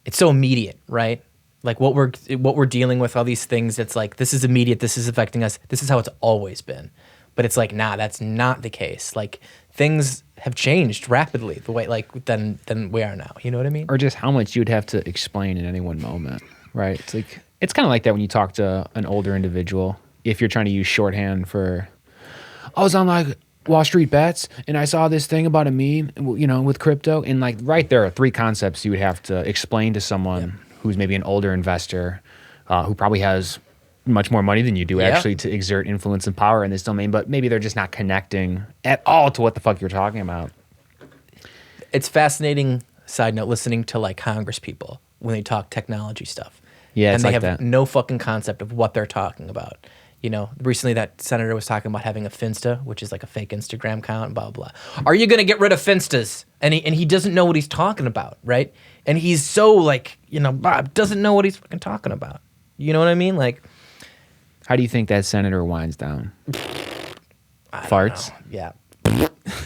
it's so immediate, right? Like what we're dealing with, all these things, it's like this is immediate, this is affecting us, this is how it's always been. But it's like, nah, that's not the case. Like things have changed rapidly the way like than we are now. You know what I mean? Or just how much you'd have to explain in any one moment, right? It's like it's kind of like that when you talk to an older individual. If you're trying to use shorthand for, I was on like Wall Street Bets and I saw this thing about a meme, you know, with crypto, and like right there are three concepts you would have to explain to someone who's maybe an older investor, who probably has much more money than you do actually to exert influence and power in this domain, but maybe they're just not connecting at all to what the fuck you're talking about. It's fascinating, side note, listening to like Congress people when they talk technology stuff. Yeah, and it's they like have that. no fucking concept of what they're talking about. You know, recently that senator was talking about having a Finsta, which is like a fake Instagram account, blah, blah, blah. Are you going to get rid of Finstas? And he doesn't know what he's talking about, right? And he's so like, you know, Bob doesn't know what he's fucking talking about. You know what I mean? Like, How do you think that senator winds down? I don't Farts? know. Yeah.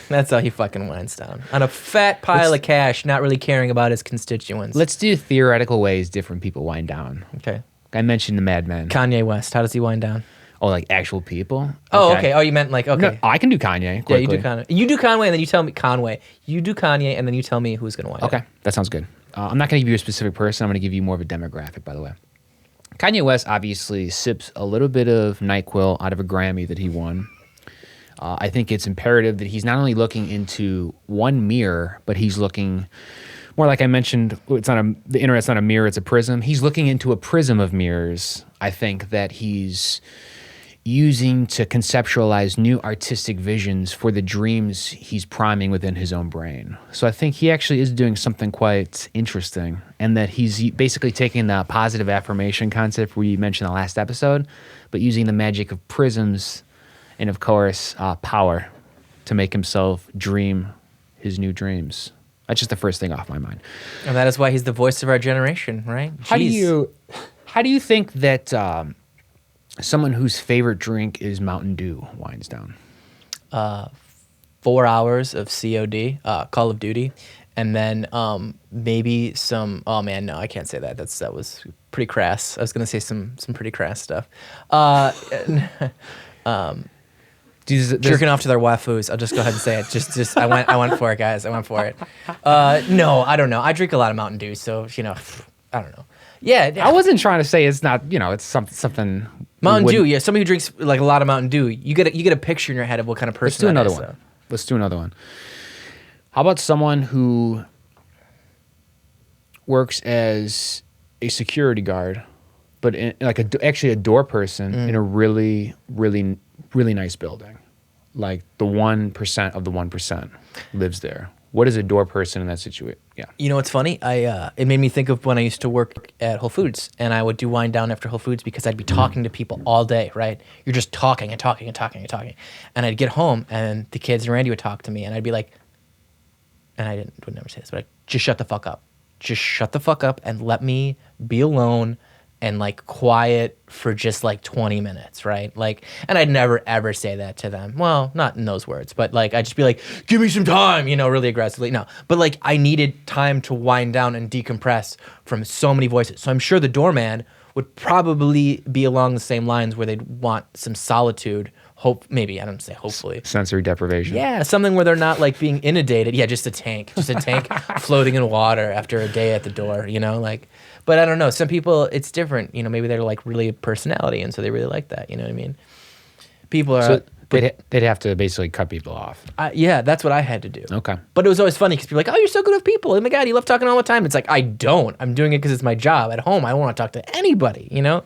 That's how he fucking winds down. On a fat pile of cash, not really caring about his constituents. Let's do theoretical ways different people wind down. Okay. I mentioned the madmen. Kanye West, how does he wind down? Oh, like actual people? Oh, okay. Oh, you meant like, okay. No, I can do Kanye Yeah, quickly. you do Kanye. You do Conway, and then you tell me Conway. You do Kanye, and then you tell me who's going to win. Okay, that sounds good. I'm not going to give you a specific person. I'm going to give you more of a demographic, by the way. Kanye West obviously sips a little bit of NyQuil out of a Grammy that he won. I think it's imperative that he's not only looking into one mirror, but he's looking more like I mentioned. It's not the internet's not a mirror; it's a prism. He's looking into a prism of mirrors. I think that he's using to conceptualize new artistic visions for the dreams he's priming within his own brain. So I think he actually is doing something quite interesting, and that he's basically taking the positive affirmation concept we mentioned in the last episode, but using the magic of prisms and, of course, power to make himself dream his new dreams. That's just the first thing off my mind. And that is why he's the voice of our generation, right? How do Jeez. you think that someone whose favorite drink is Mountain Dew winds down? 4 hours of COD, Call of Duty, and then maybe some. Oh man, no, I can't say that. That was pretty crass. I was gonna say some pretty crass stuff. Jerking off to their waifus. I'll just go ahead and say it. Just I went for it, guys. I went for it. No, I don't know. I drink a lot of Mountain Dew, so you know, I don't know. Yeah, I wasn't trying to say it's not. It's something. Mountain Dew. Yeah, somebody who drinks like a lot of Mountain Dew, you get a picture in your head of what kind of person. Let's do that another is, one. so. Let's do another one. How about someone who works as a security guard, but actually a door person in a really, really, really nice building? Like the 1% of the 1% lives there. What is a door person in that situation? Yeah. You know what's funny? It made me think of when I used to work at Whole Foods, and I would do wind down after Whole Foods because I'd be talking to people all day, right? You're just talking and talking and talking and talking. And I'd get home, and the kids and Randy would talk to me, and I'd be like, and I would never say this, but just shut the fuck up. Just shut the fuck up and let me be alone and like quiet for just like 20 minutes, right? Like, and I'd never ever say that to them. Well, not in those words, but like I'd just be like, give me some time, really aggressively. No, but like I needed time to wind down and decompress from so many voices. So I'm sure the doorman would probably be along the same lines where they'd want some solitude. Maybe I don't say hopefully. Sensory deprivation. Yeah, something where they're not like being inundated. Yeah, just a tank floating in water after a day at the door. But I don't know. Some people, it's different. Maybe they're like really a personality, and so they really like that. You know what I mean? People are. So They'd have to basically cut people off. Yeah, that's what I had to do. Okay. But it was always funny because people were like, oh, you're so good with people. Oh my God, you love talking all the time. It's like, I don't. I'm doing it because it's my job. At home, I don't want to talk to anybody, you know?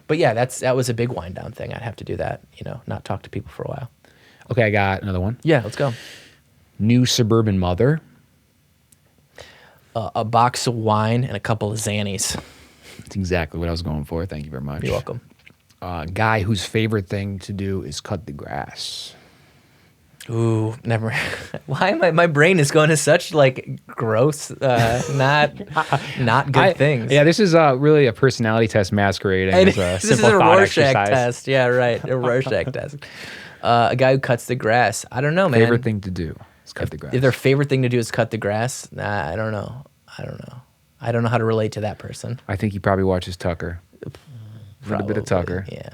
But yeah, that was a big wind down thing. I'd have to do that, you know, not talk to people for a while. Okay, I got another one. Yeah, let's go. New suburban mother. A box of wine and a couple of Xannies. That's exactly what I was going for. Thank you very much. You're welcome. Guy whose favorite thing to do is cut the grass. Ooh, never. Why am my brain is going to such like gross, not good things. Yeah, this is really a personality test masquerading as a this simple is a thought Rorschach exercise. test. Yeah, right. A Rorschach test. A guy who cuts the grass. I don't know, man. Favorite thing to do is cut the grass. If their favorite thing to do is cut the grass, I don't know. I don't know how to relate to that person. I think he probably watches Tucker. A little bit of Tucker. Yeah.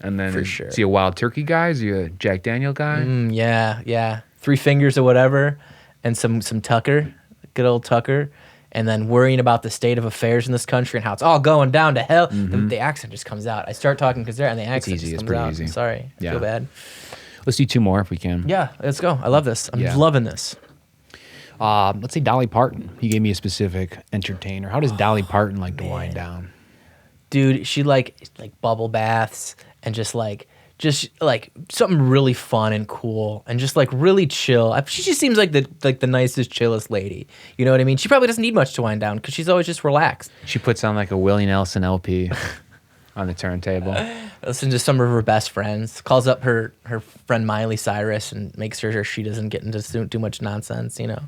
And then For sure. is he a wild turkey guy? Is he a Jack Daniel guy? Yeah. 3 fingers or whatever, and some Tucker, good old Tucker, and then worrying about the state of affairs in this country and how it's all going down to hell. The accent just comes out. I start talking because and the accent easy. just It's comes pretty out. easy. I'm sorry. I Yeah. feel bad. Let's do 2 more if we can. Yeah, let's go. I love this. I'm Yeah. loving this. Let's say Dolly Parton. He gave me a specific entertainer. How does Dolly Parton like to wind down? Dude, she like bubble baths and just like something really fun and cool and just like really chill. She just seems like the nicest, chillest lady. You know what I mean? She probably doesn't need much to wind down because she's always just relaxed. She puts on like a Willie Nelson LP on the turntable. Listen to some of her best friends. Calls up her friend Miley Cyrus and makes sure she doesn't get into too much nonsense. You know.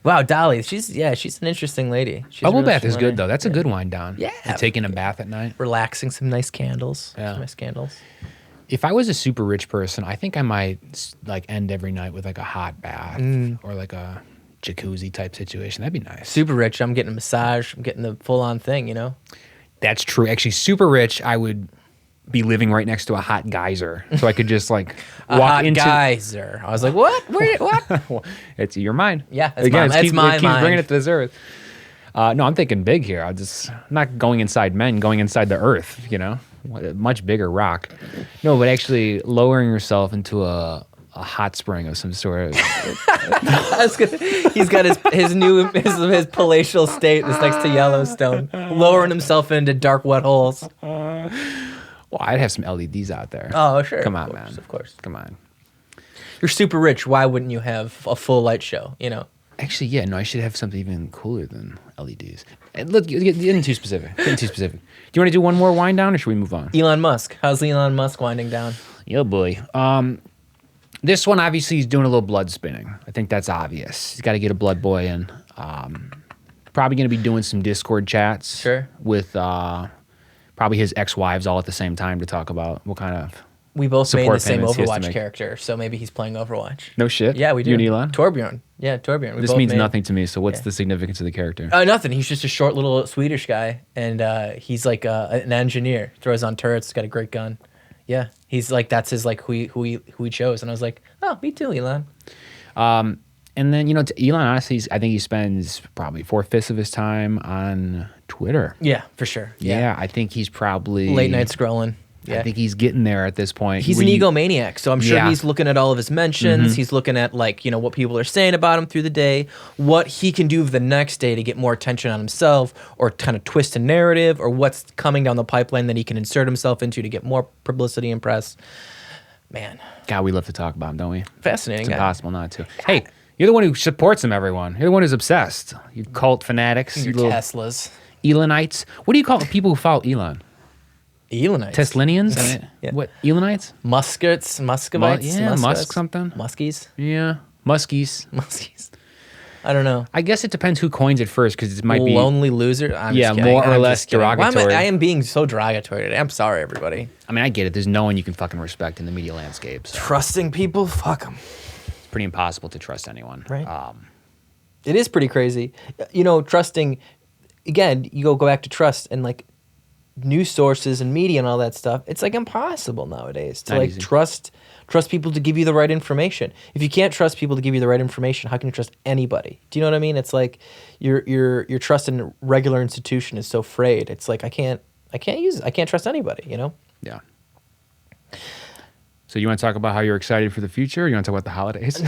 Wow, Dolly. She's an interesting lady. She's Bubble really bath is good though. That's a good wind down. Yeah. And taking a bath at night. Relaxing, some nice candles. Yeah. Some nice candles. If I was a super rich person, I think I might like end every night with like a hot bath or like a jacuzzi type situation. That'd be nice. Super rich. I'm getting a massage. I'm getting the full on thing. You know. That's true. Actually, super rich, I would be living right next to a hot geyser, so I could just like A hot geyser. I was like, what? What? It's your mind. Yeah, it's my keep mind. bringing it to this earth. No, I'm thinking big here. I'm not going inside men, going inside the earth. You know, a much bigger rock. No, but actually lowering yourself into a hot spring of some sort. He's got his palatial state that's next to Yellowstone, lowering himself into dark wet holes. Well, I'd have some LEDs out there. Oh, sure. Come of on, course, man. Of course. Come on. You're super rich. Why wouldn't you have a full light show? You know. Actually, yeah, no, I should have something even cooler than LEDs. And look, you're getting too specific. Do you want to do one more wind down, or should we move on? Elon Musk. How's Elon Musk winding down? Yeah, boy. This one, obviously, he's doing a little blood spinning. I think that's obvious. He's got to get a blood boy in. Probably going to be doing some Discord chats. Sure. With probably his ex-wives all at the same time to talk about what kind of We both made support the same payments he has to Overwatch make. character, so maybe he's playing Overwatch. No shit? Yeah, we do. You and Elon? Torbjorn. Yeah, Torbjorn. We This both means made- nothing to me, so what's Yeah. the significance of the character? Nothing. He's just a short little Swedish guy, and he's like an engineer. Throws on turrets. Got a great gun. Yeah, he's like that's his like who he chose, and I was like, oh, me too, Elon. And then, Elon, honestly, I think he spends probably 4/5 of his time on Twitter. Yeah, for sure. Yeah, I think he's probably... Late night scrolling. Yeah. I think he's getting there at this point. He's an egomaniac, so I'm sure Yeah. he's looking at all of his mentions. He's looking at what people are saying about him through the day, what he can do the next day to get more attention on himself, or kind of twist a narrative, or what's coming down the pipeline that he can insert himself into to get more publicity and press. Man, God, we love to talk about him, don't we? fascinating It's guy. impossible not to. Hey, you're the one who supports him, everyone. You're the one who's obsessed. You cult fanatics. Your You little Teslas. Elonites. What do you call people who follow Elon? Elonites. Teslinians? I mean, Yeah. What? Elonites? Muscovites. Yeah, Musk Muscovites? something. Muskies. Yeah. Muskies. Muskies. I don't know. I guess it depends who coins it first, because it might be... Lonely loser. I'm Yeah, just kidding. more or I'm less just kidding. Why derogatory. I am being so derogatory today. I'm sorry, everybody. I mean, I get it. There's no one you can fucking respect in the media landscape. So Trusting people, fuck them. it's pretty impossible to trust anyone. Right. It is pretty crazy. Trusting, again, you go back to trust and like news sources and media and all that stuff. It's like impossible nowadays to Not like easy. trust people to give you the right information. If you can't trust people to give you the right information, how can you trust anybody? Do you know what I mean? It's like your trust in a regular institution is so frayed. It's like I can't trust anybody, Yeah. So you want to talk about how you're excited for the future, or you want to talk about the holidays?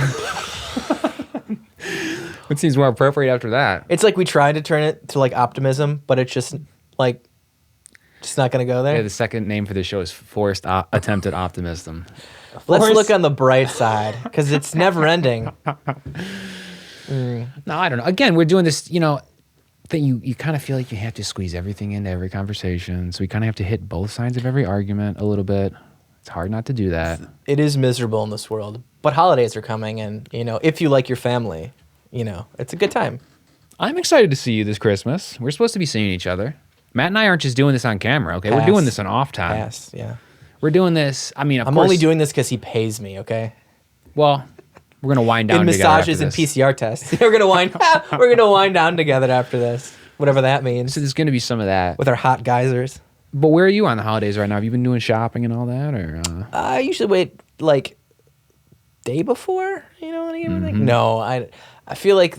What seems more appropriate after that? It's like we tried to turn it to like optimism, but it's just like just not gonna go there. Yeah, the second name for this show is Forced Attempt at Optimism. Let's look on the bright side because it's never ending. No, I don't know. Again, we're doing this, that you kind of feel like you have to squeeze everything into every conversation. So we kind of have to hit both sides of every argument a little bit. It's hard not to do that. It is miserable in this world, but holidays are coming, and if you like your family, it's a good time. I'm excited to see you this Christmas. We're supposed to be seeing each other. Matt and I aren't just doing this on camera, okay? We're doing this on off time. Pass, yeah. We're doing this. I mean, I'm only doing this because he pays me, okay? Well, we're gonna wind down in together massages after and this. PCR tests. We're gonna wind down together after this, whatever that means. So there's gonna be some of that. With our hot geysers. But where are you on the holidays right now? Have you been doing shopping and all that, or? I usually wait like day before, everything. No, I feel like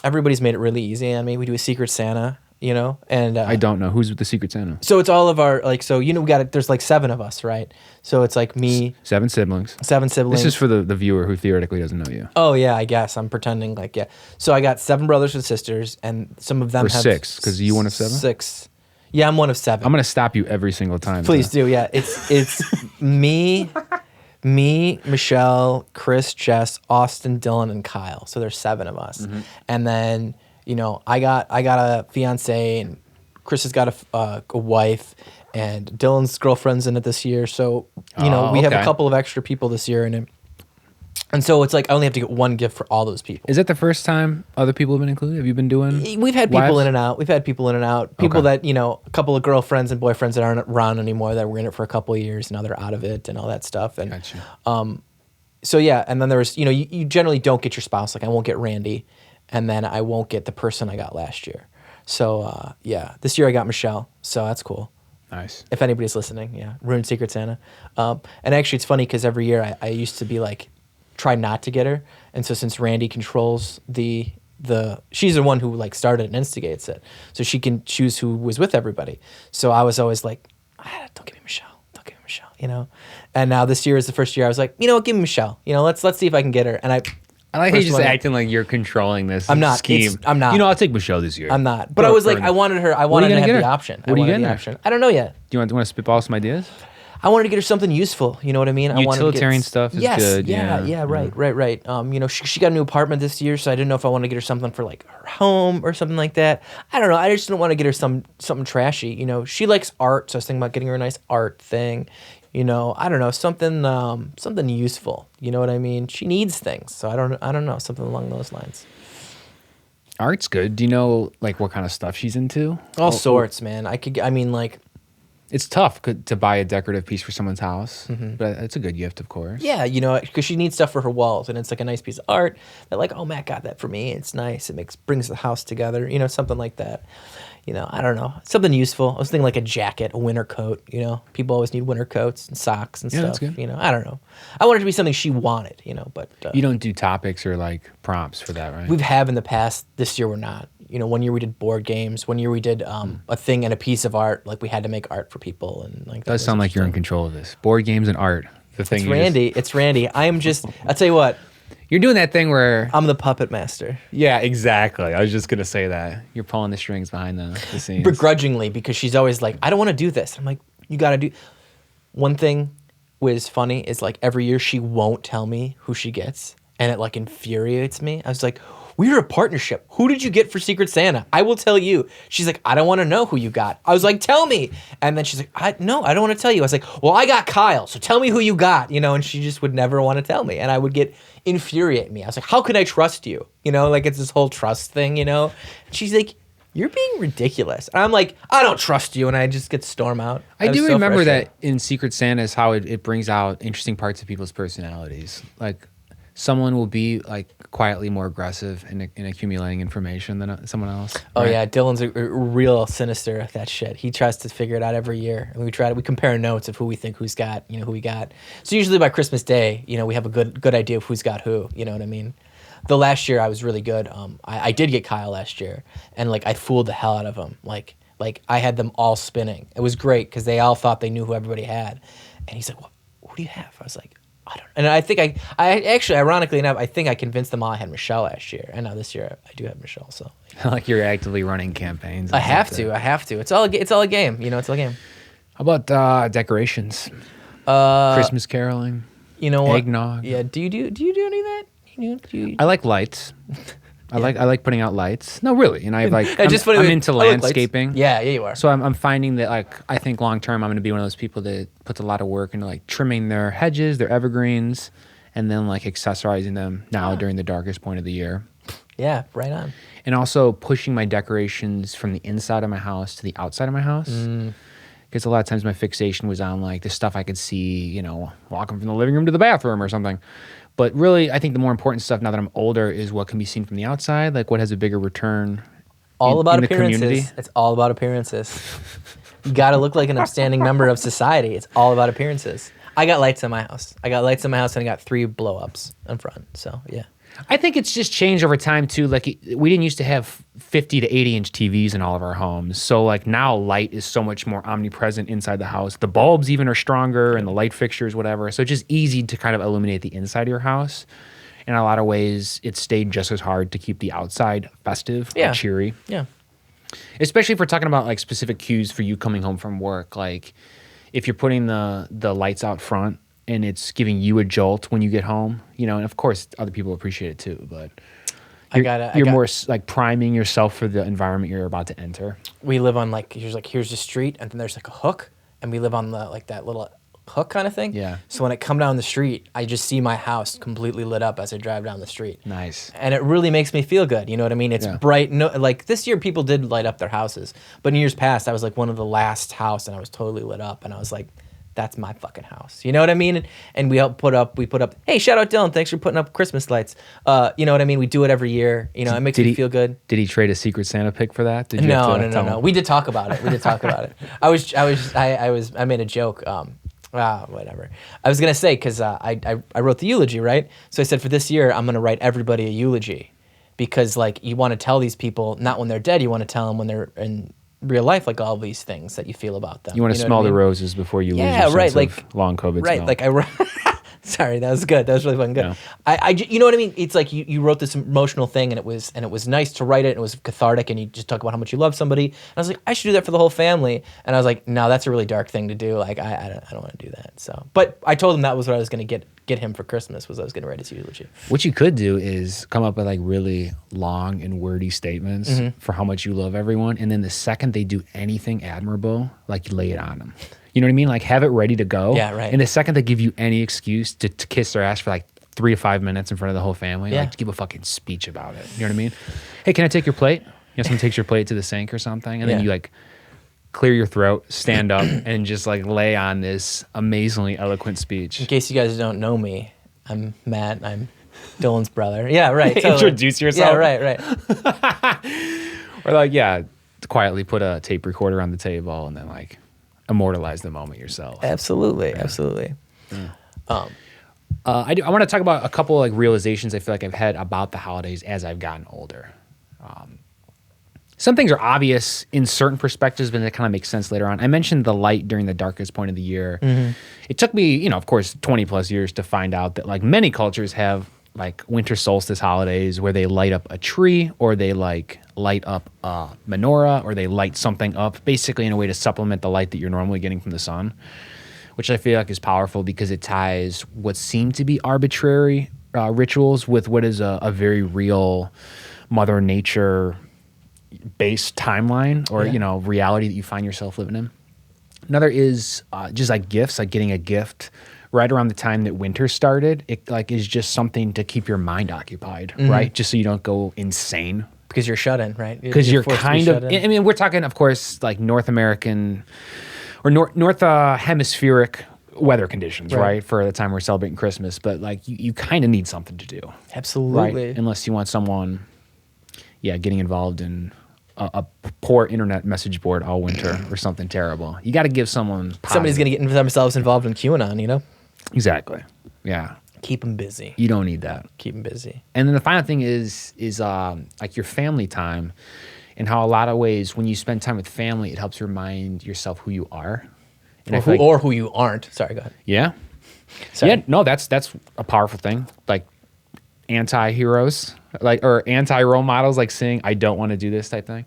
everybody's made it really easy on me. We do a Secret Santa, and I don't know who's with the Secret Santa. So it's all of our we got it. There's like 7 of us, right? So it's like me, 7 siblings. 7 siblings. This is for the viewer who theoretically doesn't know you. Oh yeah, I guess I'm pretending like yeah. So I got 7 brothers and sisters, and some of them have 6 because you one of 7. 6. Yeah, I'm one of 7. I'm gonna stop you every single time. Please do. Yeah, it's me, Michelle, Chris, Jess, Austin, Dylan, and Kyle. So there's 7 of us, and then I got a fiance, and Chris has got a wife, and Dylan's girlfriend's in it this year. So we have a couple of extra people this year in it. And so it's like I only have to get one gift for all those people. Is that the first time other people have been included? Have you been doing? We've had people in and out. People that, a couple of girlfriends and boyfriends that aren't around anymore that were in it for a couple of years. Now they're out of it and all that stuff. And Gotcha. So yeah, and then there was, you generally don't get your spouse. Like I won't get Randy, and then I won't get the person I got last year. So yeah, this year I got Michelle. So that's cool. Nice. If anybody's listening, yeah, Ruined Secret Santa. And actually it's funny because every year I used to be like, try not to get her, and so since Randy controls she's the one who like started and instigates it, so she can choose who was with everybody. So I was always like, don't give me Michelle, and now this year is the first year I was like, give me Michelle, let's see if I can get her. And I like how you're just acting like you're controlling this I'm not scheme. I'm not. I'll take Michelle this year. I'm not, but I was like, I wanted her. I wanted to have the option. What are you getting her? I don't know yet. Do you want to spitball some ideas? I wanted to get her something useful. You know what I mean? Utilitarian stuff is good. Yeah, right. She got a new apartment this year, so I didn't know if I wanted to get her something for like her home or something like that. I don't know. I just didn't want to get her something trashy. She likes art, so I was thinking about getting her a nice art thing. I don't know, something useful. You know what I mean? She needs things, so I don't know, something along those lines. Art's good. Do you know like what kind of stuff she's into? All sorts, man. It's tough to buy a decorative piece for someone's house, but it's a good gift, of course. Yeah, because she needs stuff for her walls, and it's like a nice piece of art. They're like, oh, Matt got that for me. It's nice. It brings the house together, something like that. I don't know. Something useful. I was thinking like a jacket, a winter coat, People always need winter coats and socks and stuff. That's good. I don't know. I wanted it to be something she wanted, but... you don't do topics or like prompts for that, right? We've in the past. This year we're not. One year we did board games. One year we did a thing and a piece of art. Like we had to make art for people, and like. Does sound like you're in control of this. Board games and art. The thing. It's Randy. I am just. I'll tell you what. You're doing that thing where I'm the puppet master. Yeah, exactly. I was just gonna say that you're pulling the strings behind the scenes. Begrudgingly, because she's always like, I don't want to do this. I'm like, you got to do. One thing was funny is like every year she won't tell me who she gets, and it like infuriates me. I was like, we're a partnership. Who did you get for Secret Santa? I will tell you. She's like, I don't want to know who you got. I was like, tell me. And then she's like, I don't want to tell you. I was like, well, I got Kyle, so tell me who you got. And she just would never want to tell me. And I would infuriate me. I was like, how can I trust you? Like it's this whole trust thing, And she's like, you're being ridiculous. And I'm like, I don't trust you. And I just get storm out. I do remember that in Secret Santa is how it brings out interesting parts of people's personalities. Like, someone will be like quietly more aggressive in accumulating information than someone else. Oh yeah, Dylan's a real sinister at that shit. He tries to figure it out every year, and we compare notes of who we think who's got, who we got. So usually by Christmas Day, we have a good idea of who's got who. You know what I mean? The last year I was really good. I did get Kyle last year, and like I fooled the hell out of him. Like I had them all spinning. It was great because they all thought they knew who everybody had, and he's like, "What? what do you have? I was like, I don't know. And I think I actually, ironically enough, I think I convinced them all I had Michelle last year. And now this year I do have Michelle. So Like you're actively running campaigns. I have to. It's all a game. You know, it's all a game. How about decorations? Christmas caroling. You know what? Eggnog. Yeah. Do you do any of that? I like lights. I like putting out lights. No, really. And I like. I'm into landscaping. Lights. Yeah, you are. So I'm finding that like I think long term I'm going to be one of those people that puts a lot of work into like trimming their hedges, their evergreens, and then like accessorizing them now during the darkest point of the year. Yeah, right on. And also pushing my decorations from the inside of my house to the outside of my house. Because a lot of times my fixation was on like the stuff I could see, you know, walking from the living room to the bathroom or something. But really, I think the more important stuff now that I'm older is what can be seen from the outside, like what has a bigger return. All about in appearances. The community. It's all about appearances. You got to look like an upstanding member of society. It's all about appearances. I got lights in my house. And I got 3 blow-ups in front. So, yeah. I think it's just changed over time too. Like we didn't used to have 50 to 80 inch TVs in all of our homes. So like now light is so much more omnipresent inside the house. The bulbs even are stronger and the light fixtures, whatever. So it's just easy to kind of illuminate the inside of your house. In a lot of ways, it stayed just as hard to keep the outside festive or cheery. Yeah. Especially if we're talking about like specific cues for you coming home from work. Like if you're putting the lights out front, and it's giving you a jolt when you get home, you know, and of course other people appreciate it too, but you're more like priming yourself for the environment you're about to enter. We live on here's the street, and then there's like a hook, and we live on the like that little hook kind of thing. Yeah. So when I come down the street, I just see my house completely lit up as I drive down the street. Nice. And it really makes me feel good. You know what I mean? It's bright. No, like this year people did light up their houses, but in years past I was like one of the last house, and I was totally lit up, and I was like, that's my fucking house. You know what I mean? And we put up, hey, shout out Dylan, thanks for putting up Christmas lights. You know what I mean? We do it every year. You know, it makes me feel good. Did he trade a Secret Santa pic for that? No. We did talk about it. I made a joke. Whatever. I was going to say, because I wrote the eulogy, right? So I said for this year, I'm going to write everybody a eulogy. Because like you want to tell these people, not when they're dead, you want to tell them when they're in real life, like all these things that you feel about them. You want to smell the roses before you lose your sense of long COVID smell. Like sorry, that was good. That was really fucking good. Yeah. You know what I mean? It's like you wrote this emotional thing, and it was nice to write it. And it was cathartic, and you just talk about how much you love somebody. And I was like, I should do that for the whole family. And I was like, no, that's a really dark thing to do. Like I don't want to do that. So, but I told him that was what I was going to get him for Christmas. Was I was going to write his eulogy. What you could do is come up with like really long and wordy statements for how much you love everyone, and then the second they do anything admirable, like you lay it on them. You know what I mean? Like have it ready to go. Yeah, right. And the second they give you any excuse to kiss their ass for like 3 to 5 minutes in front of the whole family, like give a fucking speech about it. You know what I mean? Hey, can I take your plate? You know, someone takes your plate to the sink or something, and then you like clear your throat, stand up, and just like lay on this amazingly eloquent speech. In case you guys don't know me, I'm Matt. I'm Dylan's brother. Yeah, right. Totally. Introduce yourself. Yeah, right. Or like, quietly put a tape recorder on the table and then like immortalize the moment yourself. Absolutely. Yeah. I want to talk about a couple like realizations I feel like I've had about the holidays as I've gotten older. Some things are obvious in certain perspectives, but they kind of make sense later on. I mentioned the light during the darkest point of the year. It took me, of course, 20 plus years to find out that like many cultures have like winter solstice holidays where they light up a tree, or they like light up a menorah, or they light something up basically in a way to supplement the light that you're normally getting from the sun, which I feel like is powerful because it ties what seem to be arbitrary rituals with what is a very real Mother Nature based timeline or reality that you find yourself living in. Another is just like gifts, like getting a gift right around the time that winter started. It like is just something to keep your mind occupied, right? Just so you don't go insane. Because you're shut in, right? Because you're kind of, I mean, we're talking, of course, like North American or North Hemispheric weather conditions, right? For the time we're celebrating Christmas. But like you kind of need something to do. Absolutely. Right? Unless you want someone, getting involved in a poor internet message board all winter or something terrible. You got to give someone positive. Somebody's going to get themselves involved in QAnon, Exactly. Yeah. Keep them busy. You don't need that. Keep them busy. And then the final thing is like your family time, and how a lot of ways when you spend time with family, it helps remind yourself who you are. And or who you aren't. Sorry, go ahead. Yeah. Sorry. Yeah, no, that's a powerful thing. Like anti-heroes, like, or anti-role models, like saying, I don't want to do this type thing.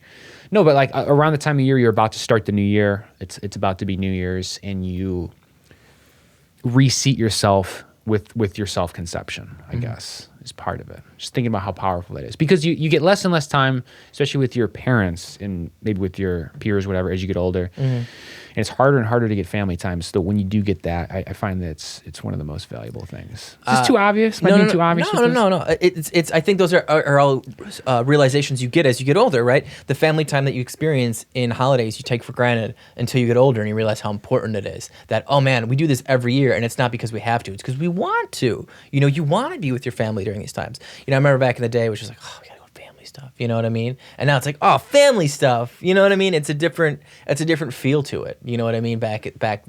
No, but like around the time of year you're about to start the new year, it's about to be New Year's, and you reseat yourself with your self-conception, I guess, is part of it. Just thinking about how powerful that is. Because you get less and less time, especially with your parents and maybe with your peers, whatever, as you get older. And it's harder and harder to get family time. So when you do get that, I find that it's one of the most valuable things. Is this too obvious? Am I being too obvious with this? No. It's. I think those are all realizations you get as you get older, right? The family time that you experience in holidays, you take for granted until you get older and you realize how important it is. That, oh man, we do this every year, and it's not because we have to. It's because we want to. You know, you want to be with your family during these times. You know, I remember back in the day, it was just like, oh, we gotta go to family stuff. You know what I mean? And now it's like, oh, family stuff. You know what I mean? It's a different feel to it. You know what I mean? Back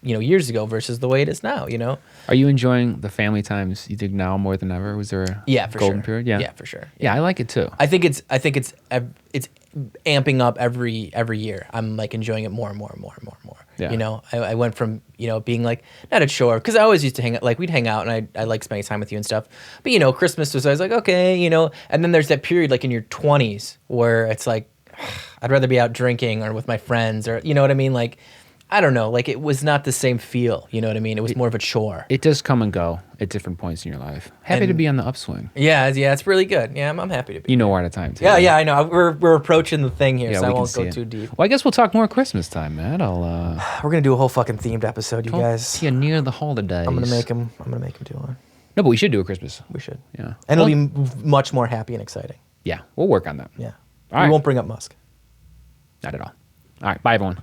years ago versus the way it is now. You know? Are you enjoying the family times you think now more than ever? Was there a golden period? Yeah, for sure. Yeah, I like it too. I think it's amping up every year. I'm like enjoying it more and more and more and more and more. Yeah. You know, I went from, you know, being like, not a chore, because I always used to hang out, like we'd hang out and I like spending time with you and stuff. But, you know, Christmas was always like, okay, you know, and then there's that period like in your 20s where it's like, I'd rather be out drinking or with my friends, or, you know what I mean? Like, I don't know, like it was not the same feel, you know what I mean? It was more of a chore. It does come and go at different points in your life. Happy to be on the upswing. Yeah, it's really good. Yeah, I'm happy to be. You know we're out of time too. Yeah, I know. We're approaching the thing here, Yeah, so I we can won't see go it. too deep. Well, I guess we'll talk more Christmas time, man. We're gonna do a whole fucking themed episode, you guys. Talk to you near the holidays. I'm gonna make him do one. No, but we should do a Christmas. We should. Yeah. And it'll be much more happy and exciting. Yeah, we'll work on that. Yeah. All We right. won't bring up Musk. Not at all. All right, bye everyone.